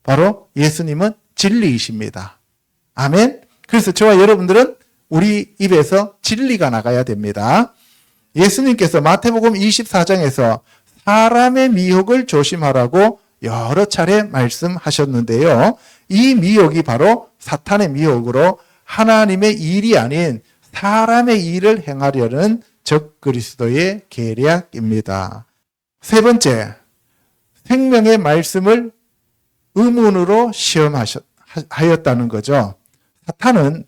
바로 예수님은 진리이십니다. 아멘. 그래서 저와 여러분들은 우리 입에서 진리가 나가야 됩니다. 예수님께서 마태복음 24장에서 사람의 미혹을 조심하라고 여러 차례 말씀하셨는데요. 이 미혹이 바로 사탄의 미혹으로 하나님의 일이 아닌 사람의 일을 행하려는 적그리스도의 계략입니다. 세 번째, 생명의 말씀을 의문으로 시험하였다는 거죠. 사탄은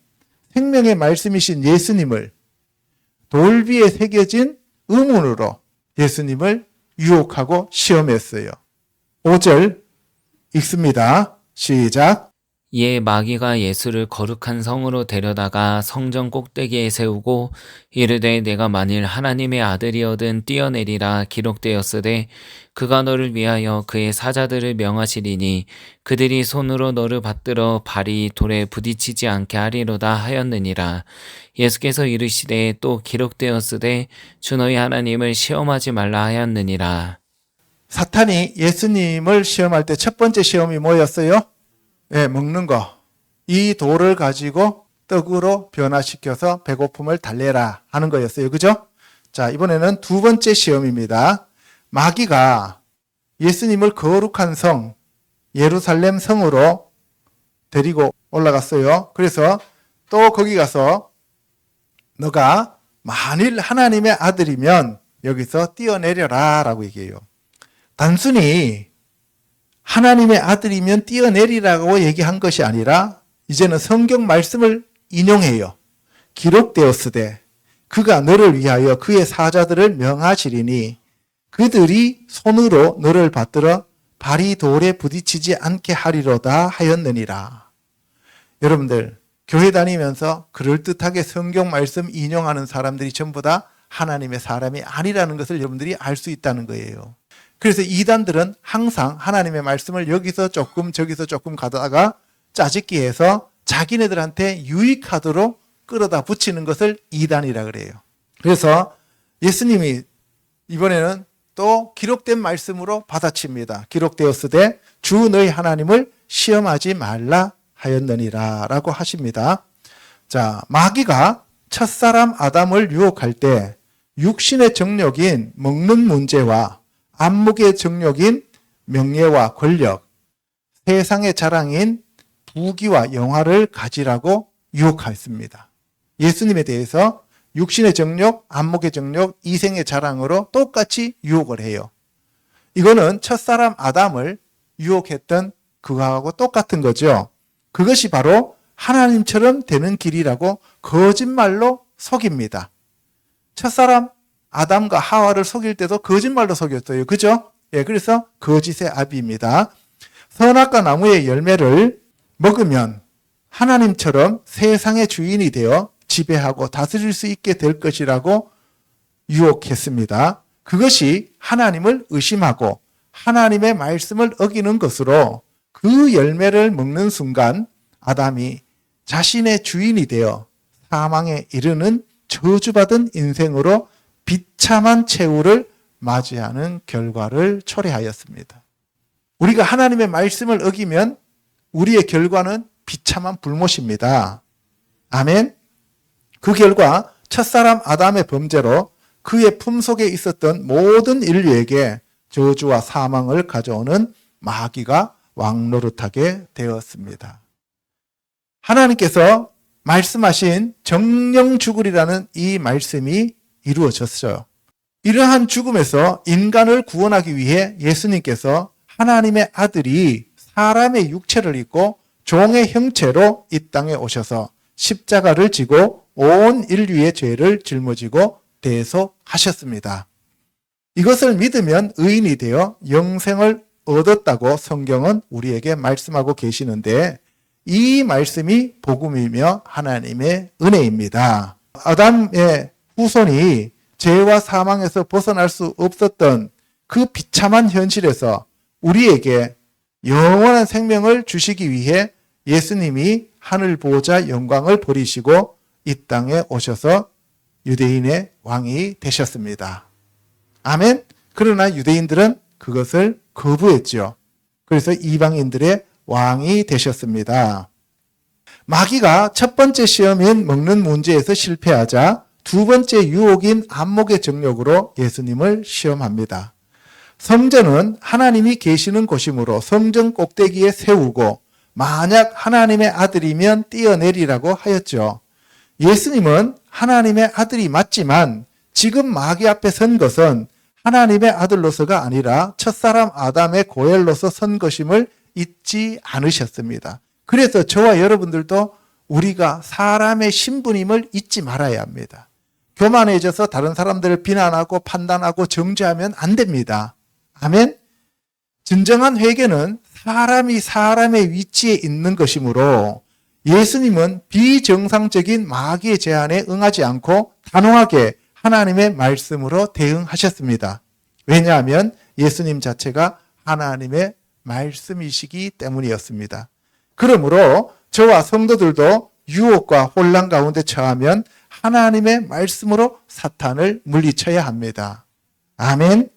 생명의 말씀이신 예수님을 돌비에 새겨진 의문으로 예수님을 유혹하고 시험했어요. 5절 읽습니다. 시작. 이에 마귀가 예수를 거룩한 성으로 데려다가 성전 꼭대기에 세우고 이르되 내가 만일 하나님의 아들이어든 뛰어내리라 기록되었으되 그가 너를 위하여 그의 사자들을 명하시리니 그들이 손으로 너를 받들어 발이 돌에 부딪히지 않게 하리로다 하였느니라. 예수께서 이르시되 또 기록되었으되 주 너희 하나님을 시험하지 말라 하였느니라. 사탄이 예수님을 시험할 때 첫 번째 시험이 뭐였어요? 네, 먹는 거. 이 돌을 가지고 떡으로 변화시켜서 배고픔을 달래라 하는 거였어요. 그죠? 자, 이번에는 두 번째 시험입니다. 마귀가 예수님을 거룩한 성, 예루살렘 성으로 데리고 올라갔어요. 그래서 또 거기 가서 너가 만일 하나님의 아들이면 여기서 뛰어내려라 라고 얘기해요. 단순히 하나님의 아들이면 뛰어내리라고 얘기한 것이 아니라 이제는 성경 말씀을 인용해요. 기록되었으되 그가 너를 위하여 그의 사자들을 명하시리니 그들이 손으로 너를 받들어 발이 돌에 부딪히지 않게 하리로다 하였느니라. 여러분들 교회 다니면서 그럴듯하게 성경 말씀 인용하는 사람들이 전부 다 하나님의 사람이 아니라는 것을 여러분들이 알 수 있다는 거예요. 그래서 이단들은 항상 하나님의 말씀을 여기서 조금 저기서 조금 가다가 짜집기 해서 자기네들한테 유익하도록 끌어다 붙이는 것을 이단이라 그래요. 그래서 예수님이 이번에는 또 기록된 말씀으로 받아칩니다. 기록되었으되 주 너희 하나님을 시험하지 말라 하였느니라 라고 하십니다. 자, 마귀가 첫사람 아담을 유혹할 때 육신의 정욕인 먹는 문제와 안목의 정욕인 명예와 권력, 세상의 자랑인 부귀와 영화를 가지라고 유혹하였습니다. 예수님에 대해서 육신의 정욕, 안목의 정욕, 이생의 자랑으로 똑같이 유혹을 해요. 이거는 첫사람 아담을 유혹했던 그거하고 똑같은 거죠. 그것이 바로 하나님처럼 되는 길이라고 거짓말로 속입니다. 첫사람 아담과 하와를 속일 때도 거짓말로 속였어요. 그죠? 예, 그래서 거짓의 아비입니다. 선악과 나무의 열매를 먹으면 하나님처럼 세상의 주인이 되어 지배하고 다스릴 수 있게 될 것이라고 유혹했습니다. 그것이 하나님을 의심하고 하나님의 말씀을 어기는 것으로 그 열매를 먹는 순간 아담이 자신의 주인이 되어 사망에 이르는 저주받은 인생으로 비참한 최후를 맞이하는 결과를 초래하였습니다. 우리가 하나님의 말씀을 어기면 우리의 결과는 비참한 불못입니다. 아멘. 그 결과 첫사람 아담의 범죄로 그의 품속에 있었던 모든 인류에게 저주와 사망을 가져오는 마귀가 왕노릇하게 되었습니다. 하나님께서 말씀하신 정령 죽으리라는 이 말씀이 이루어졌어요. 이러한 죽음에서 인간을 구원하기 위해 예수님께서 하나님의 아들이 사람의 육체를 입고 종의 형체로 이 땅에 오셔서 십자가를 지고 온 인류의 죄를 짊어지고 대속하셨습니다. 이것을 믿으면 의인이 되어 영생을 얻었다고 성경은 우리에게 말씀하고 계시는데, 이 말씀이 복음이며 하나님의 은혜입니다. 아담의 후손이 죄와 사망에서 벗어날 수 없었던 그 비참한 현실에서 우리에게 영원한 생명을 주시기 위해 예수님이 하늘 보호자 영광을 버리시고 이 땅에 오셔서 유대인의 왕이 되셨습니다. 아멘. 그러나 유대인들은 그것을 거부했죠. 그래서 이방인들의 왕이 되셨습니다. 마귀가 첫 번째 시험인 먹는 문제에서 실패하자 두 번째 유혹인 안목의 정욕으로 예수님을 시험합니다. 성전은 하나님이 계시는 곳이므로 성전 꼭대기에 세우고 만약 하나님의 아들이면 뛰어내리라고 하였죠. 예수님은 하나님의 아들이 맞지만 지금 마귀 앞에 선 것은 하나님의 아들로서가 아니라 첫사람 아담의 고열로서 선 것임을 잊지 않으셨습니다. 그래서 저와 여러분들도 우리가 사람의 신분임을 잊지 말아야 합니다. 교만해져서 다른 사람들을 비난하고 판단하고 정죄하면 안 됩니다. 아멘. 진정한 회개는 사람이 사람의 위치에 있는 것이므로 예수님은 비정상적인 마귀의 제안에 응하지 않고 단호하게 하나님의 말씀으로 대응하셨습니다. 왜냐하면 예수님 자체가 하나님의 말씀이시기 때문이었습니다. 그러므로 저와 성도들도 유혹과 혼란 가운데 처하면 하나님의 말씀으로 사탄을 물리쳐야 합니다. 아멘.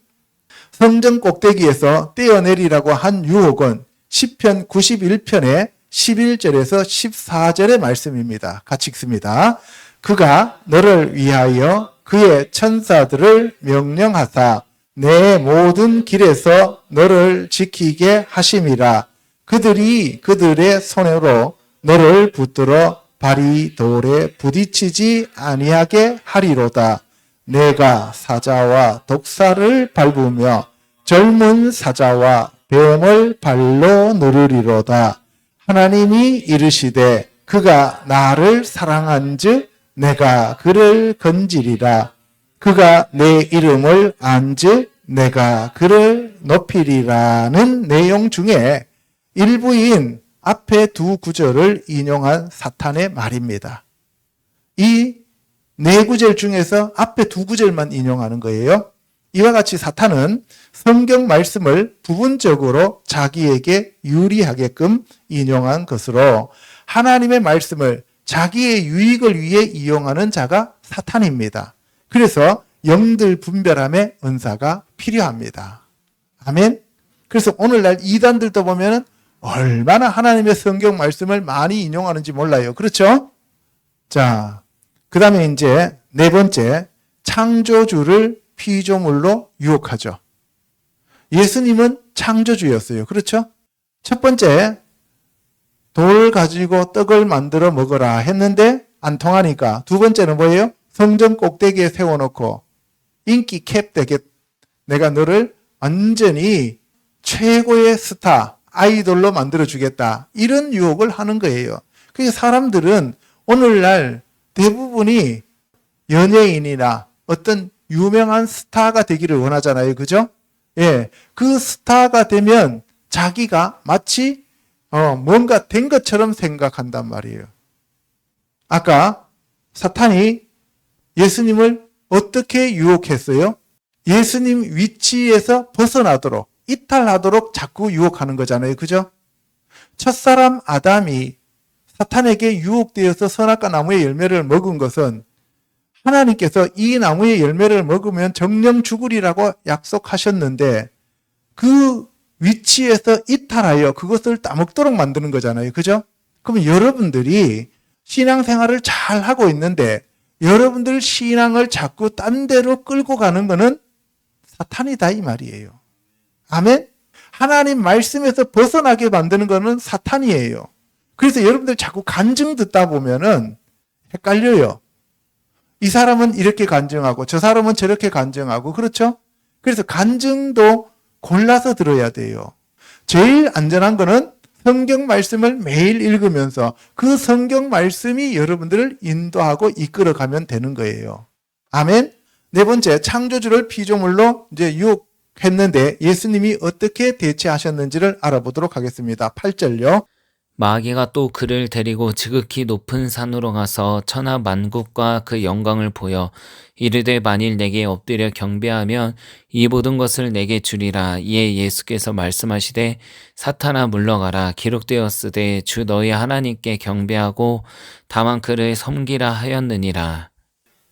성전 꼭대기에서 떼어내리라고 한 유혹은 시편 91편의 11절에서 14절의 말씀입니다. 같이 읽습니다. 그가 너를 위하여 그의 천사들을 명령하사 내 모든 길에서 너를 지키게 하심이라. 그들이 그들의 손으로 너를 붙들어 발이 돌에 부딪히지 아니하게 하리로다. 내가 사자와 독사를 밟으며 젊은 사자와 뱀을 발로 누르리로다. 하나님이 이르시되 그가 나를 사랑한즉 내가 그를 건지리라. 그가 내 이름을 안즉 내가 그를 높이리라는 내용 중에 일부인 앞에 두 구절을 인용한 사탄의 말입니다. 이 네 구절 중에서 앞에 두 구절만 인용하는 거예요. 이와 같이 사탄은 성경 말씀을 부분적으로 자기에게 유리하게끔 인용한 것으로 하나님의 말씀을 자기의 유익을 위해 이용하는 자가 사탄입니다. 그래서 영들 분별함의 은사가 필요합니다. 아멘. 그래서 오늘날 이단들도 보면은 얼마나 하나님의 성경 말씀을 많이 인용하는지 몰라요. 그렇죠? 자, 그 다음에 이제 네 번째, 창조주를 피조물로 유혹하죠. 예수님은 창조주였어요. 그렇죠? 첫 번째, 돌 가지고 떡을 만들어 먹어라 했는데 안 통하니까 두 번째는 뭐예요? 성전 꼭대기에 세워놓고 인기 캡 되게 내가 너를 완전히 최고의 스타, 아이돌로 만들어주겠다. 이런 유혹을 하는 거예요. 그래서 사람들은 오늘날 대부분이 연예인이나 어떤 유명한 스타가 되기를 원하잖아요. 그죠? 예. 그 스타가 되면 자기가 마치 뭔가 된 것처럼 생각한단 말이에요. 아까 사탄이 예수님을 어떻게 유혹했어요? 예수님 위치에서 벗어나도록, 이탈하도록 자꾸 유혹하는 거잖아요. 그죠? 첫사람 아담이 사탄에게 유혹되어서 선악과 나무의 열매를 먹은 것은 하나님께서 이 나무의 열매를 먹으면 정령 죽으리라고 약속하셨는데 그 위치에서 이탈하여 그것을 따먹도록 만드는 거잖아요. 그죠? 그럼 여러분들이 신앙생활을 잘 하고 있는데 여러분들 신앙을 자꾸 딴 데로 끌고 가는 거는 사탄이다 이 말이에요. 아멘? 하나님 말씀에서 벗어나게 만드는 거는 사탄이에요. 그래서 여러분들 자꾸 간증 듣다 보면은 헷갈려요. 이 사람은 이렇게 간증하고 저 사람은 저렇게 간증하고 그렇죠? 그래서 간증도 골라서 들어야 돼요. 제일 안전한 거는 성경 말씀을 매일 읽으면서 그 성경 말씀이 여러분들을 인도하고 이끌어가면 되는 거예요. 아멘. 네 번째, 창조주를 피조물로 이제 유혹했는데 예수님이 어떻게 대처하셨는지를 알아보도록 하겠습니다. 8절요. 마귀가 또 그를 데리고 지극히 높은 산으로 가서 천하 만국과 그 영광을 보여 이르되 만일 내게 엎드려 경배하면 이 모든 것을 내게 주리라. 이에 예수께서 말씀하시되 사탄아 물러가라. 기록되었으되 주 너희 하나님께 경배하고 다만 그를 섬기라 하였느니라.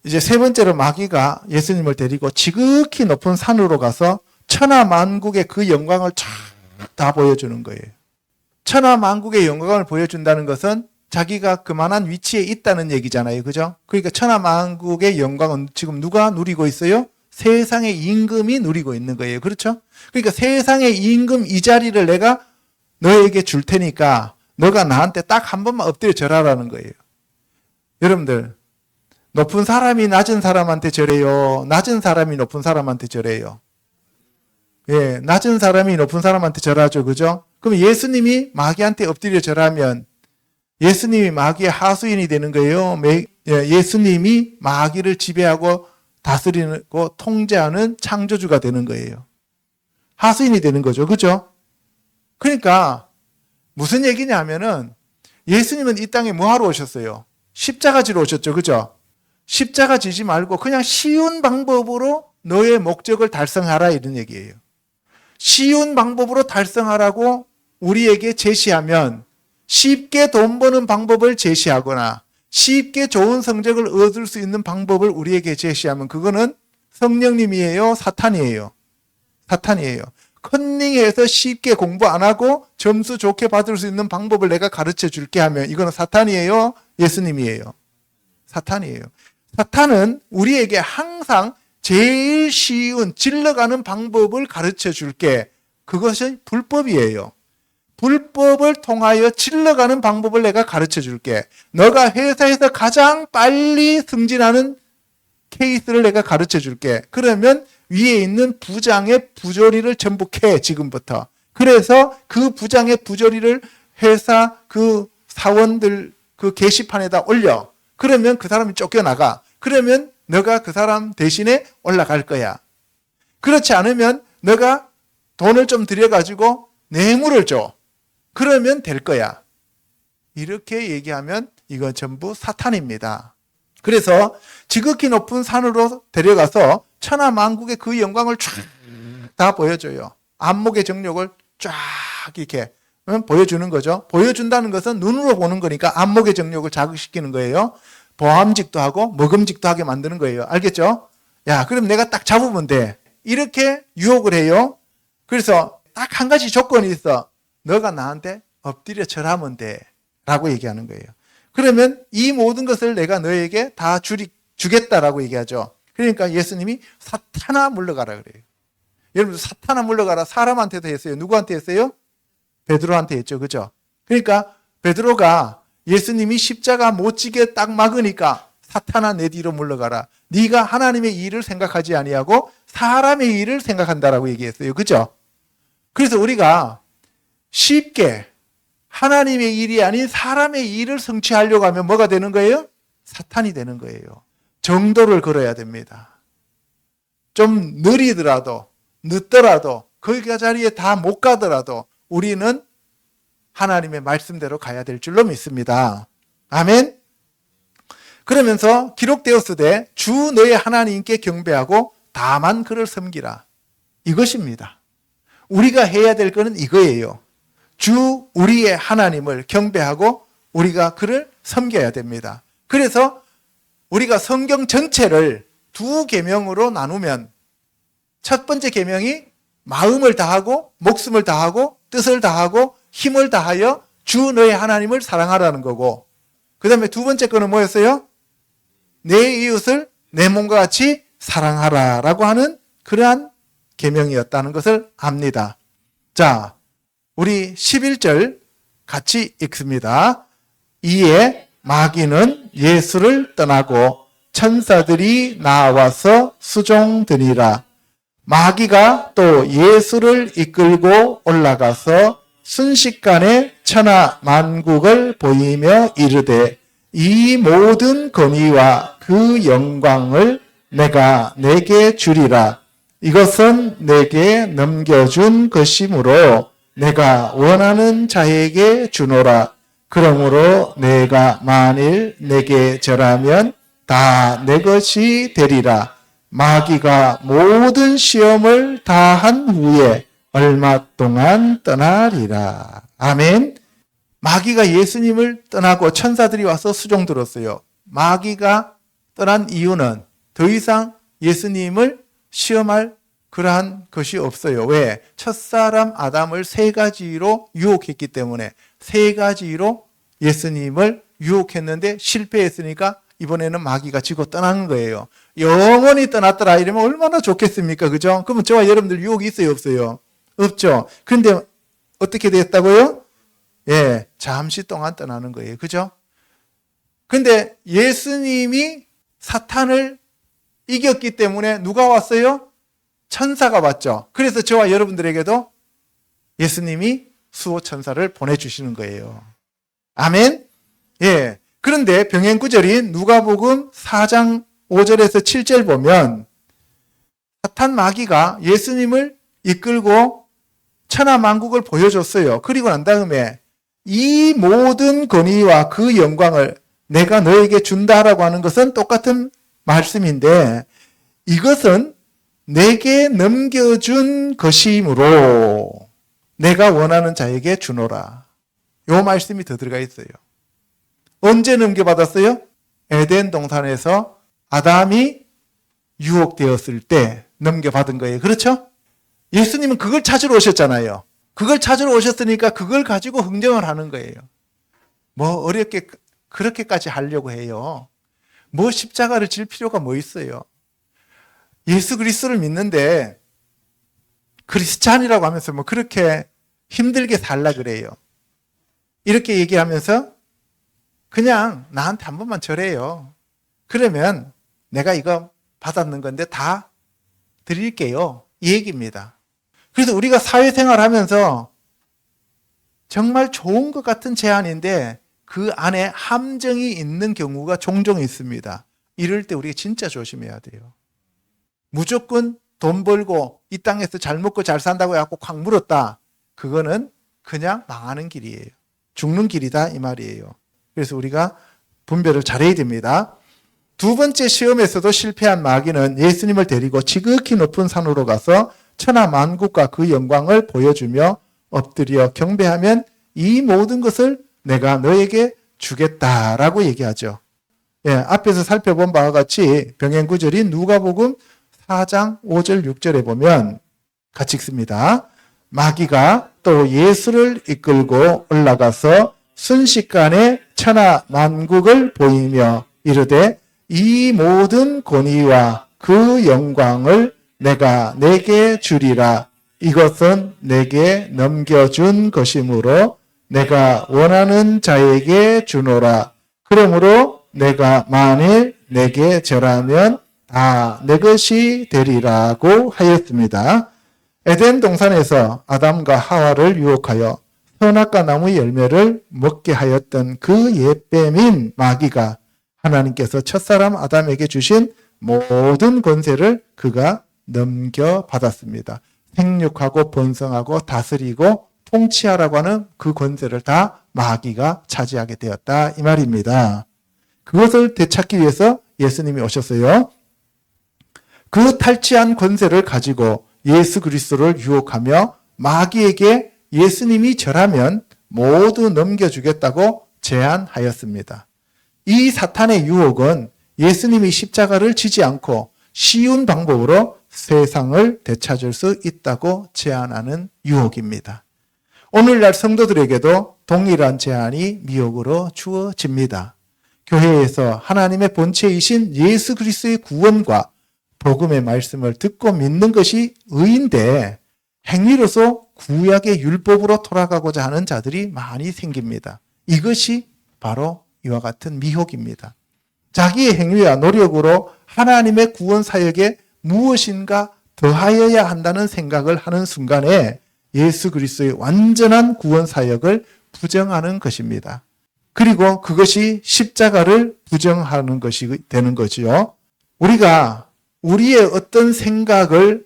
이제 세 번째로 마귀가 예수님을 데리고 지극히 높은 산으로 가서 천하 만국의 그 영광을 쫙 다 보여주는 거예요. 천하 만국의 영광을 보여준다는 것은 자기가 그만한 위치에 있다는 얘기잖아요. 그죠? 그러니까 천하 만국의 영광은 지금 누가 누리고 있어요? 세상의 임금이 누리고 있는 거예요. 그렇죠? 그러니까 세상의 임금 이 자리를 내가 너에게 줄 테니까 너가 나한테 딱 한 번만 엎드려 절하라는 거예요. 여러분들, 높은 사람이 낮은 사람한테 절해요? 낮은 사람이 높은 사람한테 절해요? 예, 낮은 사람이 높은 사람한테 절하죠. 그죠? 그럼 예수님이 마귀한테 엎드려 절하면 예수님이 마귀의 하수인이 되는 거예요. 예수님이 마귀를 지배하고 다스리고 통제하는 창조주가 되는 거예요. 하수인이 되는 거죠. 그죠? 그러니까 무슨 얘기냐면은 예수님은 이 땅에 뭐 하러 오셨어요? 십자가 지러 오셨죠. 그죠? 십자가 지지 말고 그냥 쉬운 방법으로 너의 목적을 달성하라 이런 얘기예요. 쉬운 방법으로 달성하라고 우리에게 제시하면 쉽게 돈 버는 방법을 제시하거나 쉽게 좋은 성적을 얻을 수 있는 방법을 우리에게 제시하면 그거는 성령님이에요? 사탄이에요? 사탄이에요. 컨닝해서 쉽게 공부 안 하고 점수 좋게 받을 수 있는 방법을 내가 가르쳐 줄게 하면 이거는 사탄이에요? 예수님이에요? 사탄이에요. 사탄은 우리에게 항상 제일 쉬운 질러가는 방법을 가르쳐 줄게. 그것이 불법이에요. 불법을 통하여 질러가는 방법을 내가 가르쳐 줄게. 너가 회사에서 가장 빨리 승진하는 케이스를 내가 가르쳐 줄게. 그러면 위에 있는 부장의 부조리를 전부 캐, 지금부터. 그래서 그 부장의 부조리를 회사 그 사원들 그 게시판에다 올려. 그러면 그 사람이 쫓겨나가. 그러면 너가 그 사람 대신에 올라갈 거야. 그렇지 않으면 너가 돈을 좀 들여가지고 뇌물을 줘. 그러면 될 거야. 이렇게 얘기하면 이건 전부 사탄입니다. 그래서 지극히 높은 산으로 데려가서 천하 만국의 그 영광을 쫙 다 보여줘요. 안목의 정욕을 쫙 이렇게 보여주는 거죠. 보여준다는 것은 눈으로 보는 거니까 안목의 정욕을 자극시키는 거예요. 보암직도 하고 먹음직도 하게 만드는 거예요. 알겠죠? 야, 그럼 내가 딱 잡으면 돼. 이렇게 유혹을 해요. 그래서 딱 한 가지 조건이 있어. 너가 나한테 엎드려 절하면 돼. 라고 얘기하는 거예요. 그러면 이 모든 것을 내가 너에게 다 주겠다라고 얘기하죠. 그러니까 예수님이 사탄아 물러가라 그래요. 여러분 사탄아 물러가라 사람한테도 했어요. 누구한테 했어요? 베드로한테 했죠. 그죠? 그러니까 베드로가 예수님이 십자가 못 지게 딱 막으니까 사탄아 내 뒤로 물러가라. 네가 하나님의 일을 생각하지 아니하고 사람의 일을 생각한다라고 얘기했어요. 그죠? 그래서 우리가 쉽게 하나님의 일이 아닌 사람의 일을 성취하려고 하면 뭐가 되는 거예요? 사탄이 되는 거예요. 정도를 걸어야 됩니다. 좀 느리더라도 늦더라도 그 자리에 다 못 가더라도 우리는 하나님의 말씀대로 가야 될 줄로 믿습니다. 아멘. 그러면서 기록되었으되 주 너의 하나님께 경배하고 다만 그를 섬기라. 이것입니다. 우리가 해야 될 것은 이거예요. 주 우리의 하나님을 경배하고 우리가 그를 섬겨야 됩니다. 그래서 우리가 성경 전체를 두 계명으로 나누면 첫 번째 계명이 마음을 다하고 목숨을 다하고 뜻을 다하고 힘을 다하여 주 너의 하나님을 사랑하라는 거고 그 다음에 두 번째 거는 뭐였어요? 내 이웃을 내 몸과 같이 사랑하라 라고 하는 그러한 계명이었다는 것을 압니다. 자, 우리 11절 같이 읽습니다. 이에 마귀는 예수를 떠나고 천사들이 나와서 수종드니라. 마귀가 또 예수를 이끌고 올라가서 순식간에 천하 만국을 보이며 이르되 이 모든 권위와 그 영광을 내가 내게 주리라. 이것은 내게 넘겨준 것이므로 내가 원하는 자에게 주노라. 그러므로 내가 만일 내게 절하면 다 내 것이 되리라. 마귀가 모든 시험을 다 한 후에 얼마 동안 떠나리라. 아멘. 마귀가 예수님을 떠나고 천사들이 와서 수종 들었어요. 마귀가 떠난 이유는 더 이상 예수님을 시험할 그러한 것이 없어요. 왜? 첫사람 아담을 세 가지로 유혹했기 때문에 세 가지로 예수님을 유혹했는데 실패했으니까 이번에는 마귀가 지고 떠난 거예요. 영원히 떠났더라 이러면 얼마나 좋겠습니까? 그죠? 그러면 저와 여러분들 유혹이 있어요? 없어요? 없죠. 그런데 어떻게 됐다고요? 예, 잠시 동안 떠나는 거예요. 그죠? 근데 예수님이 사탄을 이겼기 때문에 누가 왔어요? 천사가 왔죠. 그래서 저와 여러분들에게도 예수님이 수호천사를 보내주시는 거예요. 아멘? 예. 그런데 병행 구절인 누가복음 4장 5절에서 7절 보면 사탄 마귀가 예수님을 이끌고 천하 만국을 보여줬어요. 그리고 난 다음에 이 모든 권위와 그 영광을 내가 너에게 준다라고 하는 것은 똑같은 말씀인데 이것은 내게 넘겨준 것이므로 내가 원하는 자에게 주노라. 요 말씀이 더 들어가 있어요. 언제 넘겨받았어요? 에덴 동산에서 아담이 유혹되었을 때 넘겨받은 거예요. 그렇죠? 예수님은 그걸 찾으러 오셨잖아요. 그걸 찾으러 오셨으니까 그걸 가지고 흥정을 하는 거예요. 뭐 어렵게 그렇게까지 하려고 해요. 뭐 십자가를 질 필요가 뭐 있어요. 예수 그리스도를 믿는데 크리스찬이라고 하면서 뭐 그렇게 힘들게 살라 그래요. 이렇게 얘기하면서 그냥 나한테 한 번만 절해요. 그러면 내가 이거 받았는 건데 다 드릴게요. 이 얘기입니다. 그래서 우리가 사회생활 하면서 정말 좋은 것 같은 제안인데 그 안에 함정이 있는 경우가 종종 있습니다. 이럴 때 우리가 진짜 조심해야 돼요. 무조건 돈 벌고 이 땅에서 잘 먹고 잘 산다고 해갖고 콱 물었다. 그거는 그냥 망하는 길이에요. 죽는 길이다 이 말이에요. 그래서 우리가 분별을 잘해야 됩니다. 두 번째 시험에서도 실패한 마귀는 예수님을 데리고 지극히 높은 산으로 가서 천하 만국과 그 영광을 보여주며 엎드려 경배하면 이 모든 것을 내가 너에게 주겠다라고 얘기하죠. 예, 앞에서 살펴본 바와 같이 병행 구절인 누가복음 4장 5절 6절에 보면 같이 읽습니다. 마귀가 또 예수를 이끌고 올라가서 순식간에 천하 만국을 보이며 이르되 이 모든 권위와 그 영광을 내가 내게 주리라. 이것은 내게 넘겨준 것이므로 내가 원하는 자에게 주노라. 그러므로 내가 만일 내게 절하면 다 내 것이 되리라고 하였습니다. 에덴 동산에서 아담과 하와를 유혹하여 선악과 나무의 열매를 먹게 하였던 그 옛뱀인 마귀가 하나님께서 첫사람 아담에게 주신 모든 권세를 그가 넘겨받았습니다. 생육하고 번성하고 다스리고 통치하라고 하는 그 권세를 다 마귀가 차지하게 되었다 이 말입니다. 그것을 되찾기 위해서 예수님이 오셨어요. 그 탈취한 권세를 가지고 예수 그리스도를 유혹하며 마귀에게 예수님이 절하면 모두 넘겨주겠다고 제안하였습니다. 이 사탄의 유혹은 예수님이 십자가를 지지 않고 쉬운 방법으로 세상을 되찾을 수 있다고 제안하는 유혹입니다. 오늘날 성도들에게도 동일한 제안이 미혹으로 주어집니다. 교회에서 하나님의 본체이신 예수 그리스도의 구원과 복음의 말씀을 듣고 믿는 것이 의인데 행위로서 구약의 율법으로 돌아가고자 하는 자들이 많이 생깁니다. 이것이 바로 이와 같은 미혹입니다. 자기의 행위와 노력으로 하나님의 구원 사역에 무엇인가 더하여야 한다는 생각을 하는 순간에 예수 그리스도의 완전한 구원 사역을 부정하는 것입니다. 그리고 그것이 십자가를 부정하는 것이 되는 거지요. 우리가 우리의 어떤 생각을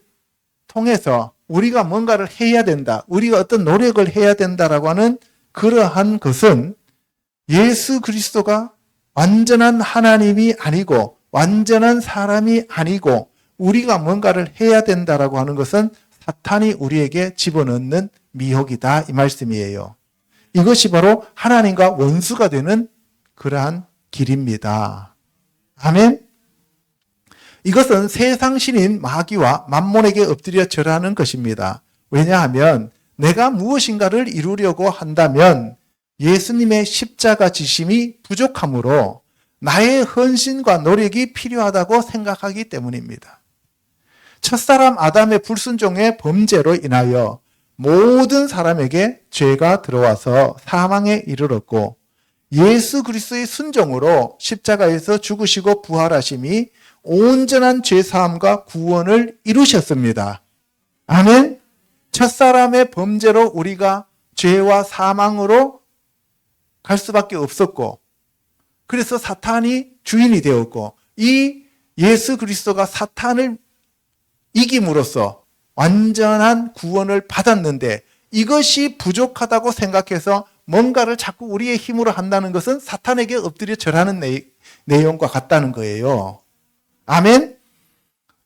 통해서 우리가 뭔가를 해야 된다, 우리가 어떤 노력을 해야 된다라고 하는 그러한 것은 예수 그리스도가 완전한 하나님이 아니고 완전한 사람이 아니고 우리가 뭔가를 해야 된다라고 하는 것은 사탄이 우리에게 집어넣는 미혹이다 이 말씀이에요. 이것이 바로 하나님과 원수가 되는 그러한 길입니다. 아멘. 이것은 세상 신인 마귀와 만몬에게 엎드려 절하는 것입니다. 왜냐하면 내가 무엇인가를 이루려고 한다면 예수님의 십자가 지심이 부족하므로 나의 헌신과 노력이 필요하다고 생각하기 때문입니다. 첫사람 아담의 불순종의 범죄로 인하여 모든 사람에게 죄가 들어와서 사망에 이르렀고 예수 그리스도의 순종으로 십자가에서 죽으시고 부활하심이 온전한 죄사함과 구원을 이루셨습니다. 아멘. 첫사람의 범죄로 우리가 죄와 사망으로 갈 수밖에 없었고 그래서 사탄이 주인이 되었고 이 예수 그리스도가 사탄을 이김으로써 완전한 구원을 받았는데 이것이 부족하다고 생각해서 뭔가를 자꾸 우리의 힘으로 한다는 것은 사탄에게 엎드려 절하는 내용과 같다는 거예요. 아멘.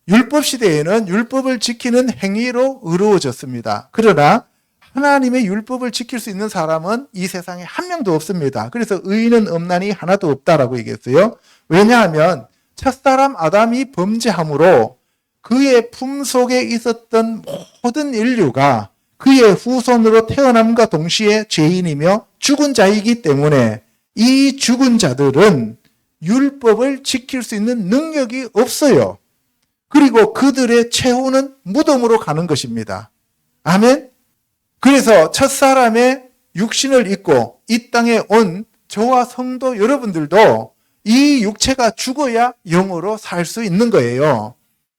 율법 시대에는 율법을 지키는 행위로 의로워졌습니다. 그러나 하나님의 율법을 지킬 수 있는 사람은 이 세상에 한 명도 없습니다. 그래서 의인은 없나니 하나도 없다라고 얘기했어요. 왜냐하면 첫사람 아담이 범죄함으로 그의 품 속에 있었던 모든 인류가 그의 후손으로 태어남과 동시에 죄인이며 죽은 자이기 때문에 이 죽은 자들은 율법을 지킬 수 있는 능력이 없어요. 그리고 그들의 최후는 무덤으로 가는 것입니다. 아멘. 그래서 첫사람의 육신을 입고 이 땅에 온 저와 성도 여러분들도 이 육체가 죽어야 영으로 살 수 있는 거예요.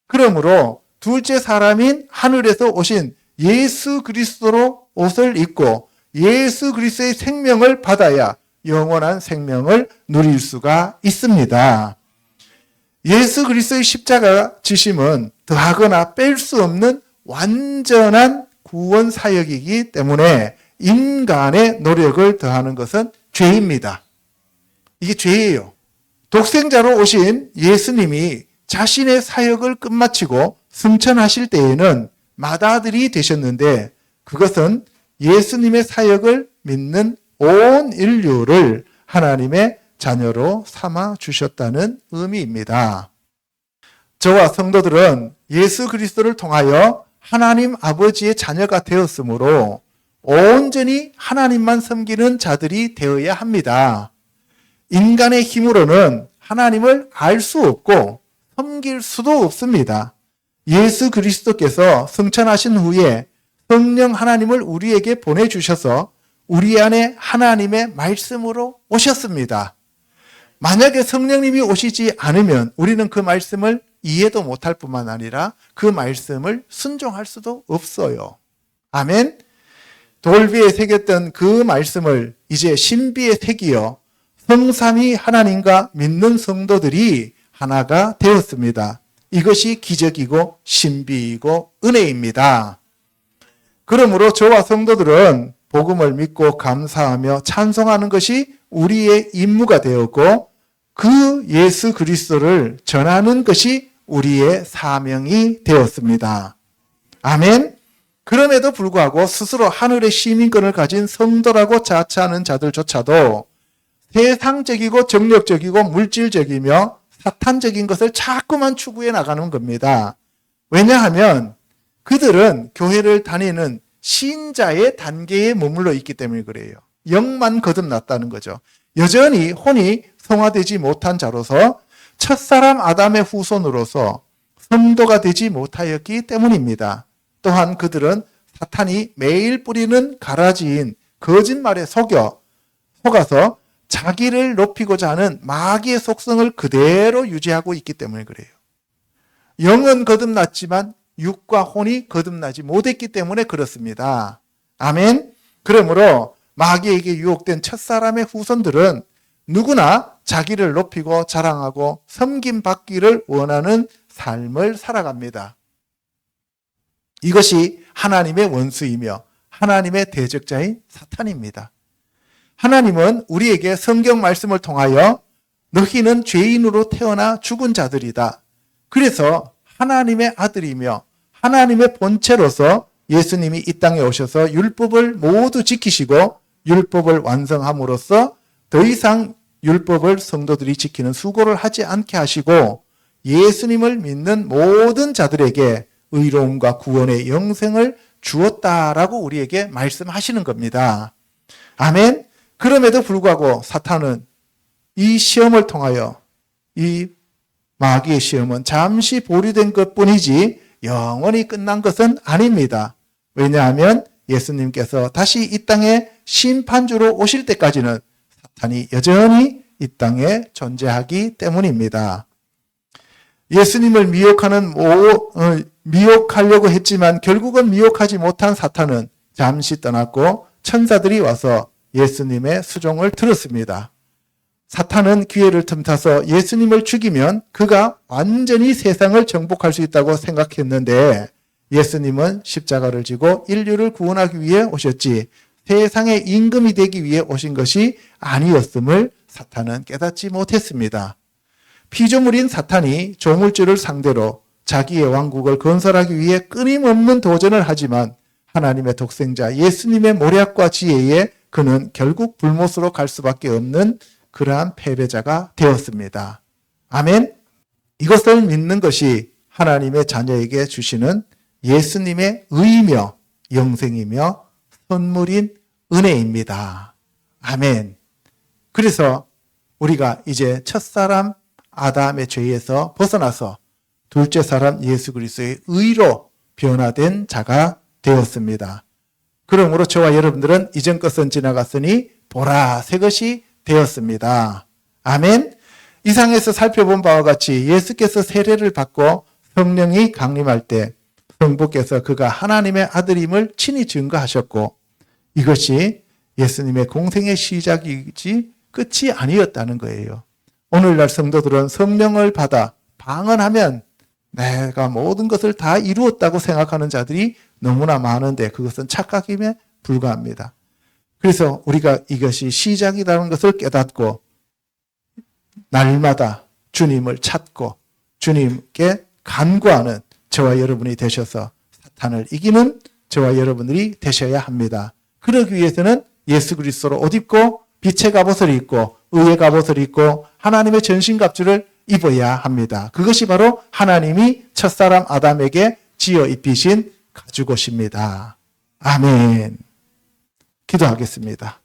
그러므로 둘째 사람인 하늘에서 오신 예수 그리스도로 옷을 입고 예수 그리스도의 생명을 받아야 영원한 생명을 누릴 수가 있습니다. 예수 그리스도의 십자가 지심은 더하거나 뺄 수 없는 완전한 구원 사역이기 때문에 인간의 노력을 더하는 것은 죄입니다. 이게 죄예요. 독생자로 오신 예수님이 자신의 사역을 끝마치고 승천하실 때에는 맏아들이 되셨는데 그것은 예수님의 사역을 믿는 온 인류를 하나님의 자녀로 삼아 주셨다는 의미입니다. 저와 성도들은 예수 그리스도를 통하여 하나님 아버지의 자녀가 되었으므로 온전히 하나님만 섬기는 자들이 되어야 합니다. 인간의 힘으로는 하나님을 알 수 없고 섬길 수도 없습니다. 예수 그리스도께서 승천하신 후에 성령 하나님을 우리에게 보내주셔서 우리 안에 하나님의 말씀으로 오셨습니다. 만약에 성령님이 오시지 않으면 우리는 그 말씀을 이해도 못할 뿐만 아니라 그 말씀을 순종할 수도 없어요. 아멘. 돌비에 새겼던 그 말씀을 이제 신비에 새기어 성삼위 하나님과 믿는 성도들이 하나가 되었습니다. 이것이 기적이고 신비이고 은혜입니다. 그러므로 저와 성도들은 복음을 믿고 감사하며 찬송하는 것이 우리의 임무가 되었고 그 예수 그리스도를 전하는 것이 우리의 사명이 되었습니다. 아멘. 그럼에도 불구하고 스스로 하늘의 시민권을 가진 성도라고 자처하는 자들조차도 세상적이고 정력적이고 물질적이며 사탄적인 것을 자꾸만 추구해 나가는 겁니다. 왜냐하면 그들은 교회를 다니는 신자의 단계에 머물러 있기 때문에 그래요. 영만 거듭났다는 거죠. 여전히 혼이 성화되지 못한 자로서 첫사람 아담의 후손으로서 성도가 되지 못하였기 때문입니다. 또한 그들은 사탄이 매일 뿌리는 가라지인 거짓말에 속아서 자기를 높이고자 하는 마귀의 속성을 그대로 유지하고 있기 때문에 그래요. 영은 거듭났지만 육과 혼이 거듭나지 못했기 때문에 그렇습니다. 아멘. 그러므로 마귀에게 유혹된 첫사람의 후손들은 누구나 자기를 높이고 자랑하고 섬김받기를 원하는 삶을 살아갑니다. 이것이 하나님의 원수이며 하나님의 대적자인 사탄입니다. 하나님은 우리에게 성경 말씀을 통하여 너희는 죄인으로 태어나 죽은 자들이다. 그래서 하나님의 아들이며 하나님의 본체로서 예수님이 이 땅에 오셔서 율법을 모두 지키시고 율법을 완성함으로써 더 이상 율법을 성도들이 지키는 수고를 하지 않게 하시고 예수님을 믿는 모든 자들에게 의로움과 구원의 영생을 주었다라고 우리에게 말씀하시는 겁니다. 아멘. 그럼에도 불구하고 사탄은 이 시험을 통하여 이 마귀의 시험은 잠시 보류된 것뿐이지 영원히 끝난 것은 아닙니다. 왜냐하면 예수님께서 다시 이 땅에 심판주로 오실 때까지는 사탄이 여전히 이 땅에 존재하기 때문입니다. 예수님을 미혹하려고 했지만 결국은 미혹하지 못한 사탄은 잠시 떠났고 천사들이 와서 예수님의 수종을 들었습니다. 사탄은 기회를 틈타서 예수님을 죽이면 그가 완전히 세상을 정복할 수 있다고 생각했는데 예수님은 십자가를 지고 인류를 구원하기 위해 오셨지 세상의 임금이 되기 위해 오신 것이 아니었음을 사탄은 깨닫지 못했습니다. 피조물인 사탄이 조물주를 상대로 자기의 왕국을 건설하기 위해 끊임없는 도전을 하지만 하나님의 독생자 예수님의 모략과 지혜에 그는 결국 불못으로 갈 수밖에 없는 그러한 패배자가 되었습니다. 아멘. 이것을 믿는 것이 하나님의 자녀에게 주시는 예수님의 의이며 영생이며 선물인 은혜입니다. 아멘. 그래서 우리가 이제 첫사람 아담의 죄에서 벗어나서 둘째 사람 예수 그리스도의 의로 변화된 자가 되었습니다. 그러므로 저와 여러분들은 이전 것은 지나갔으니 보라 새 것이 되었습니다. 아멘. 이상에서 살펴본 바와 같이 예수께서 세례를 받고 성령이 강림할 때 성부께서 그가 하나님의 아들임을 친히 증거하셨고 이것이 예수님의 공생의 시작이지 끝이 아니었다는 거예요. 오늘날 성도들은 성령을 받아 방언하면 내가 모든 것을 다 이루었다고 생각하는 자들이 너무나 많은데 그것은 착각임에 불과합니다. 그래서 우리가 이것이 시작이라는 것을 깨닫고 날마다 주님을 찾고 주님께 간구하는 저와 여러분이 되셔서 사탄을 이기는 저와 여러분들이 되셔야 합니다. 그러기 위해서는 예수 그리스도로 옷 입고 빛의 갑옷을 입고 의의 갑옷을 입고 하나님의 전신갑주를 입어야 합니다. 그것이 바로 하나님이 첫사람 아담에게 지어 입히신 가죽옷입니다. 아멘. 기도하겠습니다.